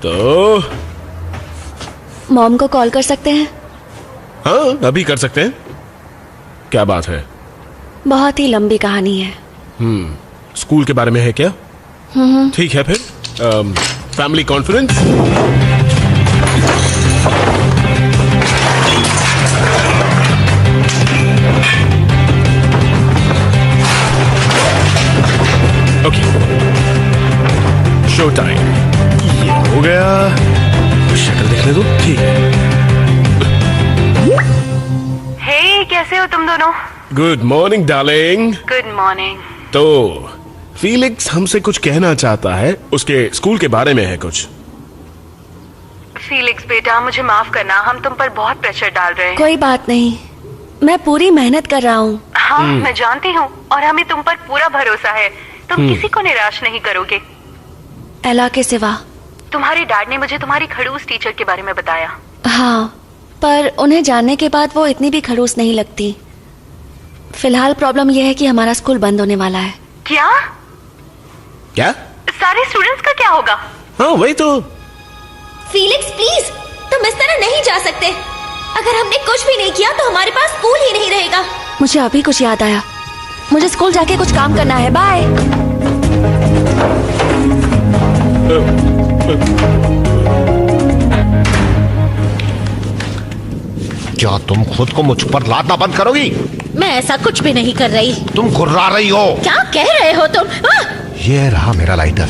तो मॉम को कॉल कर सकते हैं? हाँ, अभी कर सकते हैं। क्या बात है? बहुत ही लंबी कहानी है। स्कूल के बारे में है क्या? ठीक है फिर। Family conference. Okay, show time. ये हो गया। शक्ल देखने दो। ठीक है। हे, कैसे हो तुम दोनों? Good morning darling. Good morning. तो फीलिक्स हमसे कुछ कहना चाहता है। उसके स्कूल के बारे में है कुछ। फीलिक्स बेटा, मुझे माफ करना, हम तुम पर बहुत प्रेशर डाल रहे हैं। कोई बात नहीं, मैं पूरी मेहनत कर रहा हूँ। हाँ, मैं जानती हूँ और हमें तुम पर पूरा भरोसा है। तुम किसी को निराश नहीं करोगे, एला के सिवा। तुम्हारे डैड ने मुझे तुम्हारी खड़ूस टीचर के बारे में बताया। हाँ, पर उन्हें जानने के बाद वो इतनी भी खड़ूस नहीं लगती। फिलहाल प्रॉब्लम यह है कि हमारा स्कूल बंद होने वाला है। क्या? क्या? सारे स्टूडेंट्स का क्या होगा? हाँ, वही तो। फीलिक्स प्लीज, तुम इस तरह नहीं जा सकते। अगर हमने कुछ भी नहीं किया तो हमारे पास स्कूल ही नहीं रहेगा। मुझे अभी कुछ याद आया। मुझे स्कूल जाके कुछ काम करना है। बाय। क्या तुम खुद को मुझ पर लादना बंद करोगी? मैं ऐसा कुछ भी नहीं कर रही। तुम घुर्रा रही हो। क्या कह रहे हो तुम? ये रहा मेरा लाइटर।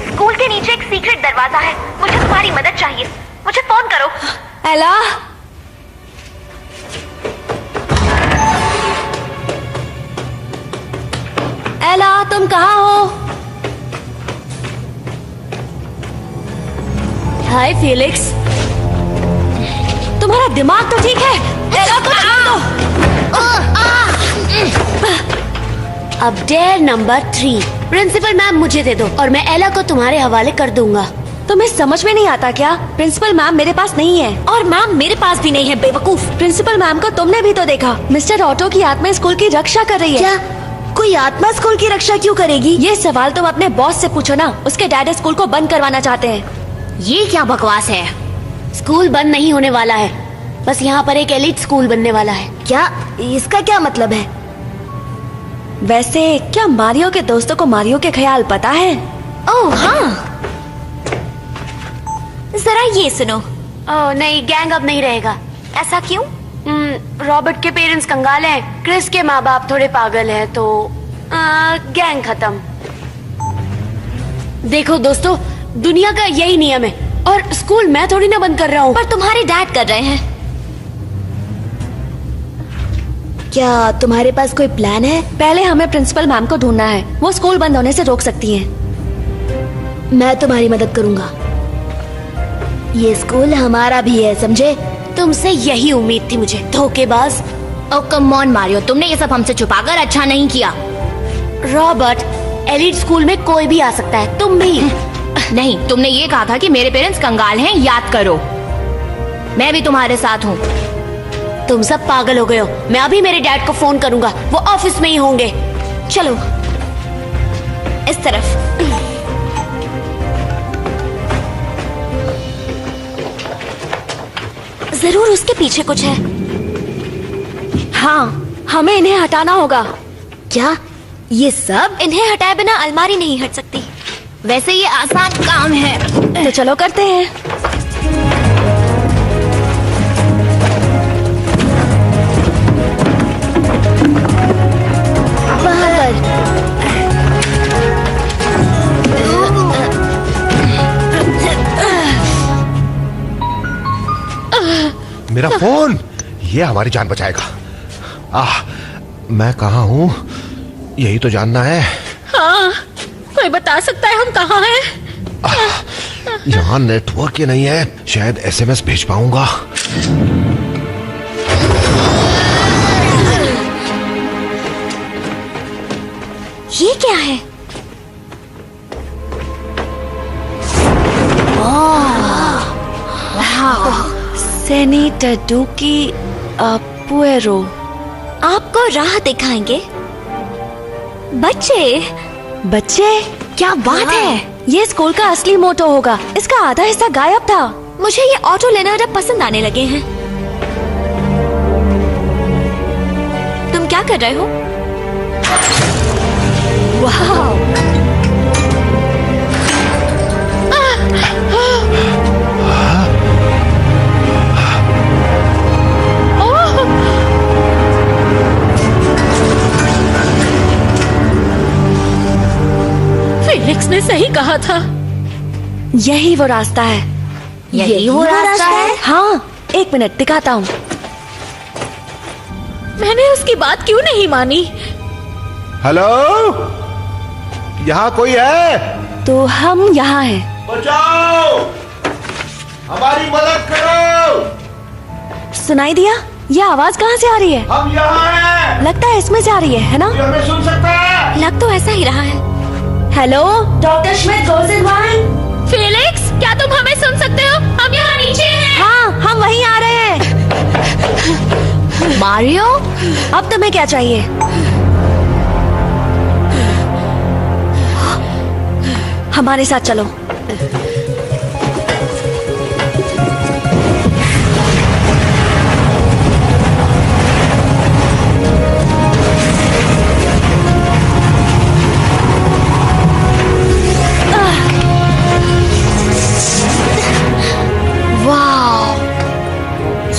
स्कूल के नीचे एक सीक्रेट दरवाजा है। मुझे तुम्हारी मदद चाहिए। मुझे फोन करो। एला, एला, तुम कहाँ हो? हाय फीलिक्स, तुम्हारा दिमाग तो ठीक है? एला को छोड़ दो। अब डेयर नंबर 3, प्रिंसिपल मैम मुझे दे दो और मैं एला को तुम्हारे हवाले कर दूंगा। तुम्हें समझ में नहीं आता क्या? प्रिंसिपल मैम मेरे पास नहीं है और मैम मेरे पास भी नहीं है, बेवकूफ। प्रिंसिपल मैम को तुमने भी तो देखा। मिस्टर ऑटो की आत्मा स्कूल की रक्षा कर रही है। क्या कोई आत्मा स्कूल की रक्षा क्यों करेगी? ये सवाल तुम अपने बॉस से पूछो ना। उसके डैड स्कूल को बंद करवाना चाहते हैं। ये क्या बकवास है? स्कूल बंद नहीं होने वाला है, बस यहाँ पर एक एलिट स्कूल बनने वाला है। क्या इसका क्या मतलब है? वैसे क्या मारियो के दोस्तों को मारियो के ख्याल पता है? ओह हाँ, जरा ये सुनो। ओह नहीं, गैंग अब नहीं रहेगा। ऐसा क्यों? रॉबर्ट के पेरेंट्स कंगाल हैं, क्रिस के माँ बाप थोड़े पागल हैं, तो गैंग खत्म। देखो दोस्तों, दुनिया का यही नियम है और स्कूल मैं थोड़ी ना बंद कर रहा हूँ, पर तुम्हारे डैड कर रहे हैं। क्या तुम्हारे पास कोई प्लान है? पहले हमें प्रिंसिपल मैम को ढूंढना है। वो स्कूल बंद होने से रोक सकती हैं। मैं तुम्हारी मदद करूंगा। ये स्कूल हमारा भी है, समझे? तुमसे यही उम्मीद थी मुझे, धोखेबाज। ओ कम ऑन मारियो, तुमने ये सब हमसे छुपाकर अच्छा नहीं किया। रॉबर्ट, एलिट स्कूल में कोई भी आ सकता है, तुम भी। नहीं, तुमने ये कहा था कि मेरे पेरेंट्स कंगाल हैं, याद करो। मैं भी तुम्हारे साथ हूँ। तुम सब पागल हो गए हो। मैं अभी मेरे डैड को फोन करूंगा, वो ऑफिस में ही होंगे। चलो इस तरफ। जरूर उसके पीछे कुछ है। हाँ, हमें इन्हें हटाना होगा। क्या ये सब? इन्हें हटाए बिना अलमारी नहीं हट सकती। वैसे ये आसान काम है, तो चलो करते हैं। मेरा फोन, ये हमारी जान बचाएगा। मैं कहाँ हूँ यही तो जानना है। हाँ, कोई बता सकता है हम कहाँ हैं? यहाँ नेटवर्क ही नहीं है, शायद एसएमएस भेज पाऊंगा। ये क्या है? सेनेटर डूकी पुएरो आपको राह दिखाएंगे। बच्चे बच्चे, क्या बात है? ये स्कूल का असली मोटो होगा। इसका आधा हिस्सा गायब था। मुझे ये ऑटो लेनर अब पसंद आने लगे हैं। तुम क्या कर रहे हो? वाह, फिलिक्स ने सही कहा था। यही वो रास्ता है। यही वो रास्ता है? हाँ, 1 मिनट दिखाता हूँ। मैंने उसकी बात क्यों नहीं मानी? हेलो, यहाँ कोई है? तो हम यहाँ हैं। बचाओ, हमारी मदद करो। सुनाई दिया? ये आवाज कहाँ से आ रही है? हम यहाँ हैं। लगता है इसमें से आ रही है ना? हमें सुन सकता है? लग तो ऐसा ही रहा है। Hello, doctor Schmidt goes in wine. Felix, क्या तुम हमें सुन सकते हो? हम यहाँ नीचे हैं। हाँ, हम वहीं आ रहे हैं। मारियो, अब तुम्हें क्या चाहिए? हमारे साथ चलो।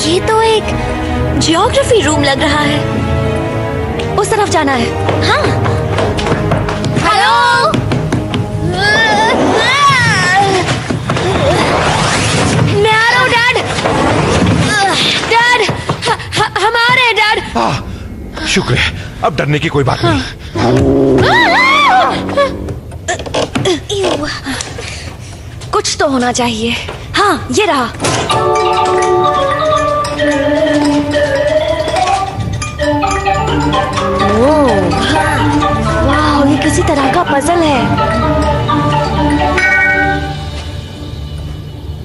ये तो एक जियोग्राफी रूम लग रहा है। उस तरफ जाना है। हाँ। हेलो, मैं आ रहा हूँ डैड। डैड, हम आ रहे हैं डैड। शुक्र है, अब डरने की कोई बात नहीं। कुछ तो होना चाहिए। हाँ, ये रहा। वाह, ये किसी तरह का पजल है।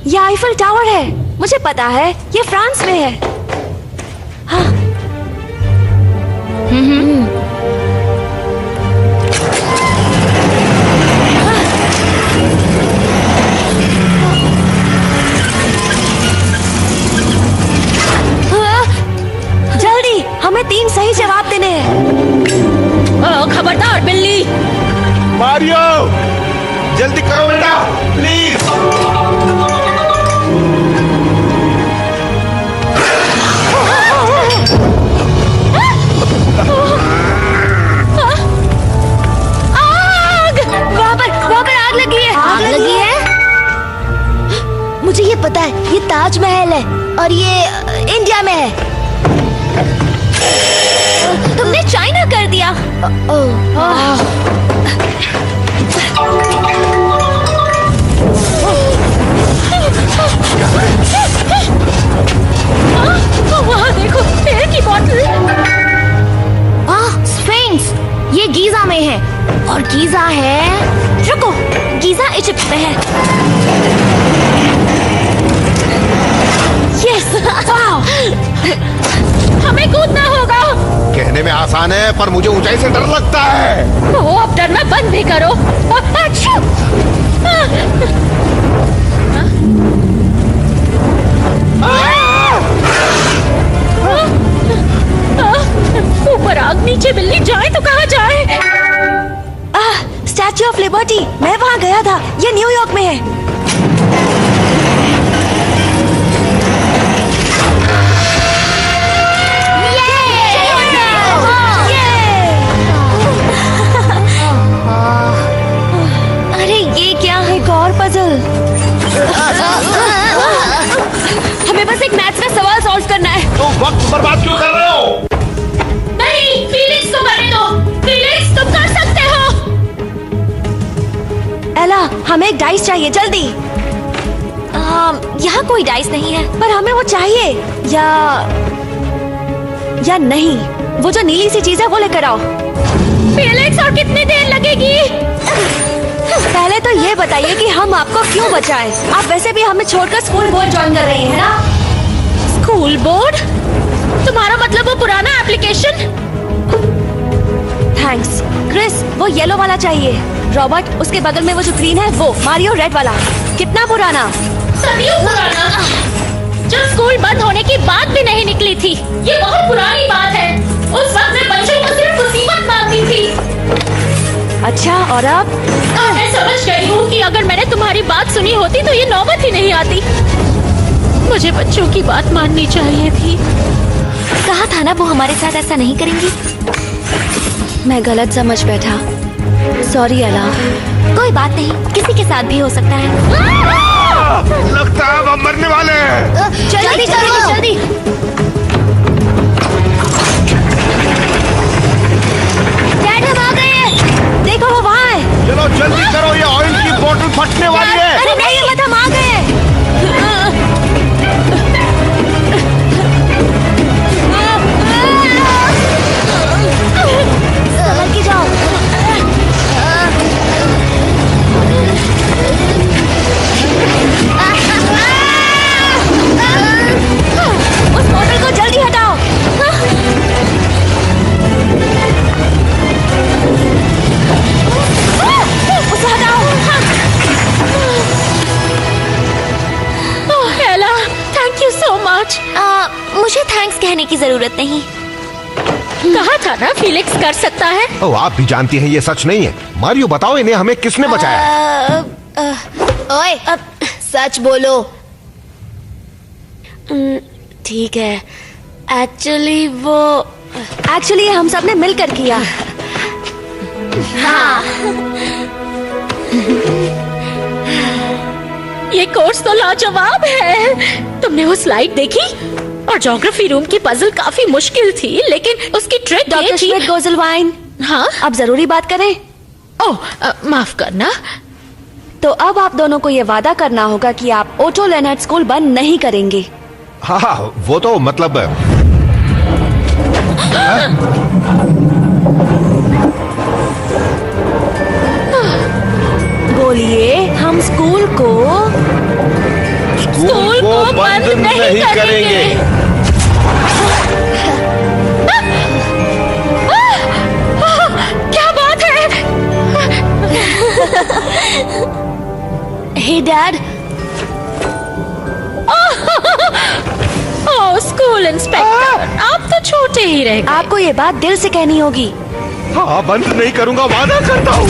ये आईफल टावर है। मुझे पता है, ये फ्रांस में है। हाँ। जल्दी, हमें 3 सही जवाब देने हैं। खबरदार बिल्ली। मारियो, जल्दी करो बेटा, प्लीज। आग! वहाँ पर आग लगी है। आग लगी है? मुझे ये पता है, ये ताजमहल है और ये इंडिया में है। तुमने चाइना कर दिया। गीजा है। रुको, गीजा इजिप्ट में है। Yes, wow. हमें कूदना होगा। कहने में आसान है पर मुझे ऊंचाई से डर लगता है। ओ, अब डरना बंद भी करो। अच्छा। ऊपर आग, नीचे बिल्ली, जाए तो कहाँ जाए? स्टैच्यू ऑफ लिबर्टी, मैं वहाँ गया था। ये न्यूयॉर्क में है। अरे ये क्या है? एक और पजल। हमें बस एक मैथ्स का सवाल सॉल्व करना है। तो वक्त बर्बाद क्यों कर रहे हो? नहीं, फीलिक्स को करने दो। फीलिक्स, तुम कर सकते हो। एला, हमें एक डाइस चाहिए, जल्दी। यहाँ कोई डाइस नहीं है, पर हमें वो चाहिए। या नहीं, वो जो नीली सी चीज है वो लेकर आओ। फीलिक्स, और कितनी देर लगेगी? पहले तो ये बताइए कि हम आपको क्यों बचाएं? आप वैसे भी हमें छोड़कर स्कूल बोर्ड ज्वाइन कर रही हैं ना? School board? तुम्हारा मतलब वो पुराना एप्लीकेशन? थैंक्स। क्रिस, वो येलो वाला चाहिए। रॉबर्ट, उसके बगल में वो जो ग्रीन है वो। मारियो, रेड वाला। कितना पुराना? सदियों पुराना। जब स्कूल बंद होने की बात भी नहीं निकली थी। ये बहुत पुरानी बात है। उस वक्त मैं बच्चों को सिर्फ मुसीबत मांगती थी। अच्छा, और अब? मैं समझ गई हूँ कि अगर मैंने तुम्हारी बात सुनी होती तो ये नौबत ही नहीं आती। मुझे बच्चों की बात माननी चाहिए थी। कहा था ना वो हमारे साथ ऐसा नहीं करेंगी। मैं गलत समझ बैठा। सॉरी एला। कोई बात नहीं, किसी के साथ भी हो सकता है। लगता है हम मरने वाले हैं। जल्दी करो, जल्दी। डैड, हम आ गए हैं। देखो वो वहाँ है। चलो जल्दी करो, ये ऑयल की बोतल फटने वाली है। अरे नहीं मत, हम आ गए। संभल के जाओ। उस बोतल को जल्दी हटाओ। उसे हटाओ। एला, थैंक यू सो मच। मुझे थैंक्स कहने की जरूरत नहीं। कहा था ना फीलिक्स कर सकता है। ओ, आप भी जानती हैं ये सच नहीं है। मारियो, बताओ इन्हें हमें किसने बचाया? ओए, अब सच बोलो। ठीक है। एक्चुअली हम सब ने मिलकर किया। हाँ। ये कोर्स तो लाजवाब है। तुमने वो स्लाइड देखी? और ज्योग्राफी रूम की पजल काफी मुश्किल थी, लेकिन उसकी ट्रिक डॉक्टर श्मिट गोज़लवाइन। हाँ, अब जरूरी बात करें? ओह, माफ करना। तो अब आप दोनों को ये वादा करना होगा कि आप ओटो लेनर्ड स्कूल बंद नहीं करेंगे। हाँ, वो तो मतलब बोलिए, हम स्कूल को बंद नहीं करेंगे। क्या बात है? हे डैड। ओह, स्कूल इंस्पेक्टर, आप तो छोटे ही रह गए। आपको ये बात दिल से कहनी होगी। हाँ, बंद नहीं करूंगा, वादा करता हूँ।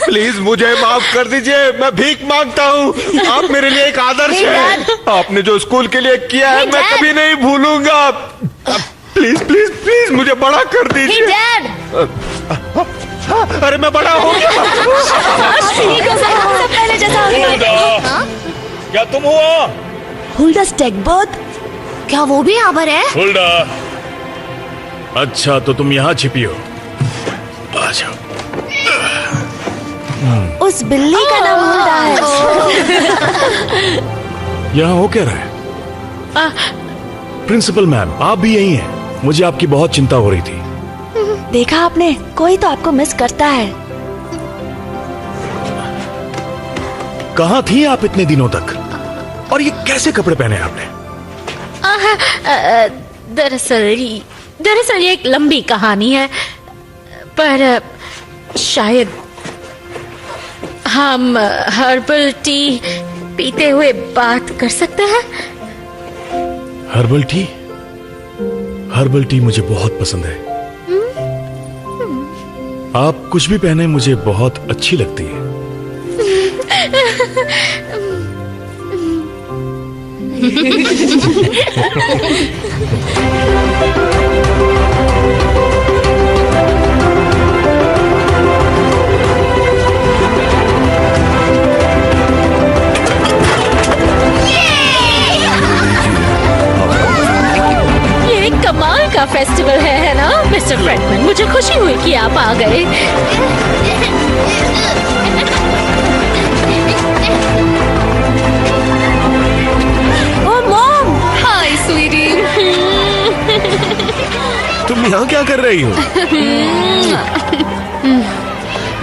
प्लीज मुझे माफ कर दीजिए, मैं भीख मांगता हूँ। आप मेरे लिए एक आदर्श हैं। आपने जो स्कूल के लिए किया है मैं कभी नहीं भूलूंगा। प्लीज प्लीज प्लीज मुझे बड़ा कर दीजिए। अरे मैं बड़ा हो गया। पहले जैसा हो गया। क्या तुम हुआ? हुल्डा स्टेकबर्थ, क्या वो भी यहाँ पर है? हुल्डा, अच्छा तो तुम यहाँ छिपी हो। आ जाओ। उस बिल्ली का नाम हुल्डा है। यहाँ हो क्या रहा है? प्रिंसिपल मैम, आप भी यही हैं। मुझे आपकी बहुत चिंता हो रही थी। देखा आपने, कोई तो आपको मिस करता है। कहाँ थी आप इतने दिनों तक? और ये कैसे कपड़े पहने आपने? दरअसल ये एक लंबी कहानी है, पर शायद हम हर्बल टी पीते हुए बात कर सकते हैं। Herbal tea? हर्बल टी मुझे बहुत पसंद है। आप कुछ भी पहने मुझे बहुत अच्छी लगती है। कमाल का फेस्टिवल है ना मिस्टर फ्रेडमैन? मुझे खुशी हुई कि आप आ गए। ओह मॉम! हाय स्वीटी। तुम यहाँ क्या कर रही हो?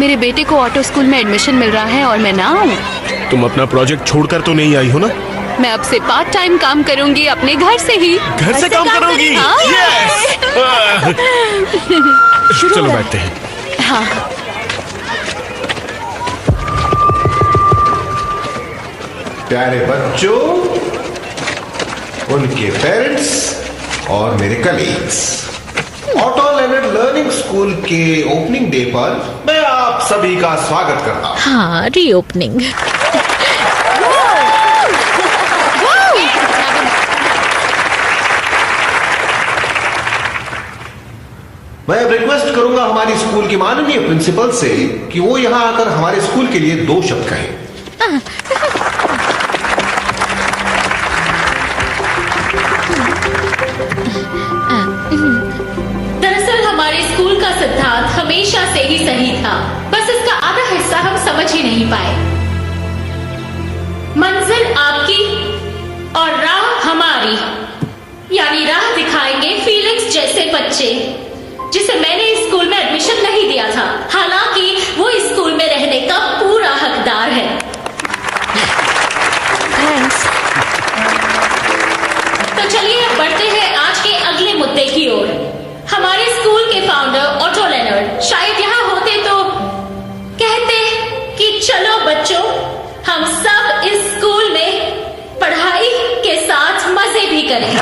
मेरे बेटे को ऑटो स्कूल में एडमिशन मिल रहा है और मैं ना आऊं। तुम अपना प्रोजेक्ट छोड़कर तो नहीं आई हो ना? मैं अब से पार्ट टाइम काम करूंगी अपने घर से ही। घर से काम करोगी? यस! चलो बैठते हैं। हाँ। प्यारे बच्चों, उनके पेरेंट्स और मेरे colleagues, auto Leonard learning school के ओपनिंग डे पर मैं आप सभी का स्वागत करता हूँ। हाँ, रीओपनिंग। मैं अब रिक्वेस्ट करूंगा हमारी स्कूल की माननीय प्रिंसिपल से कि वो यहाँ आकर हमारे स्कूल के लिए 2 शब्द कहें। दरअसल हमारे स्कूल का सिद्धांत हमेशा से ही सही था, बस इसका आधा हिस्सा हम समझ ही नहीं पाए। मंजिल आपकी और राह हमारी, यानी राह दिखाएंगे फीलिक्स जैसे बच्चे, जिसे मैंने इस स्कूल में एडमिशन नहीं दिया था, हालांकि वो इस स्कूल में रहने का पूरा हकदार है। थैंक्स। तो चलिए अब बढ़ते हैं आज के अगले मुद्दे की ओर। हमारे स्कूल के फाउंडर ऑटो लेनर्ड शायद यहाँ होते तो कहते कि चलो बच्चों, हम सब इस स्कूल में पढ़ाई के साथ मजे भी करें।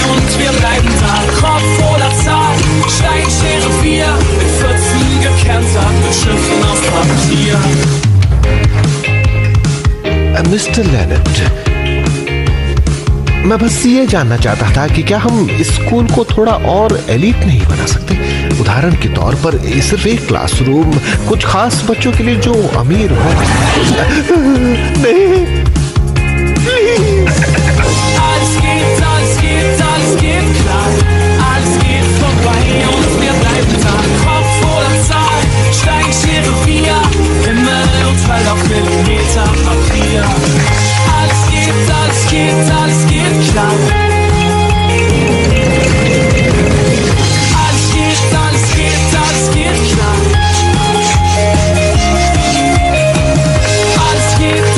Und wir bleiben da, Kopf oder Zahl, Steinschere 4, mit 14 gekentert, mit Schriften auf Papier. Mister Leonard, मैं बस ये जानना चाहता था कि क्या हम इस स्कूल को थोड़ा और एलीट नहीं बना सकते? उदाहरण के तौर पर सिर्फ एक क्लासरूम कुछ खास बच्चों के लिए जो अमीर हो। नहीं, Alles geht klar, alles geht vorbei und wir bleiben da. Kopf oder Zahl, Steinschere 4, Himmel und Hölle auf Millimeter Papier. Alles geht klar. Alles geht klar. Alles geht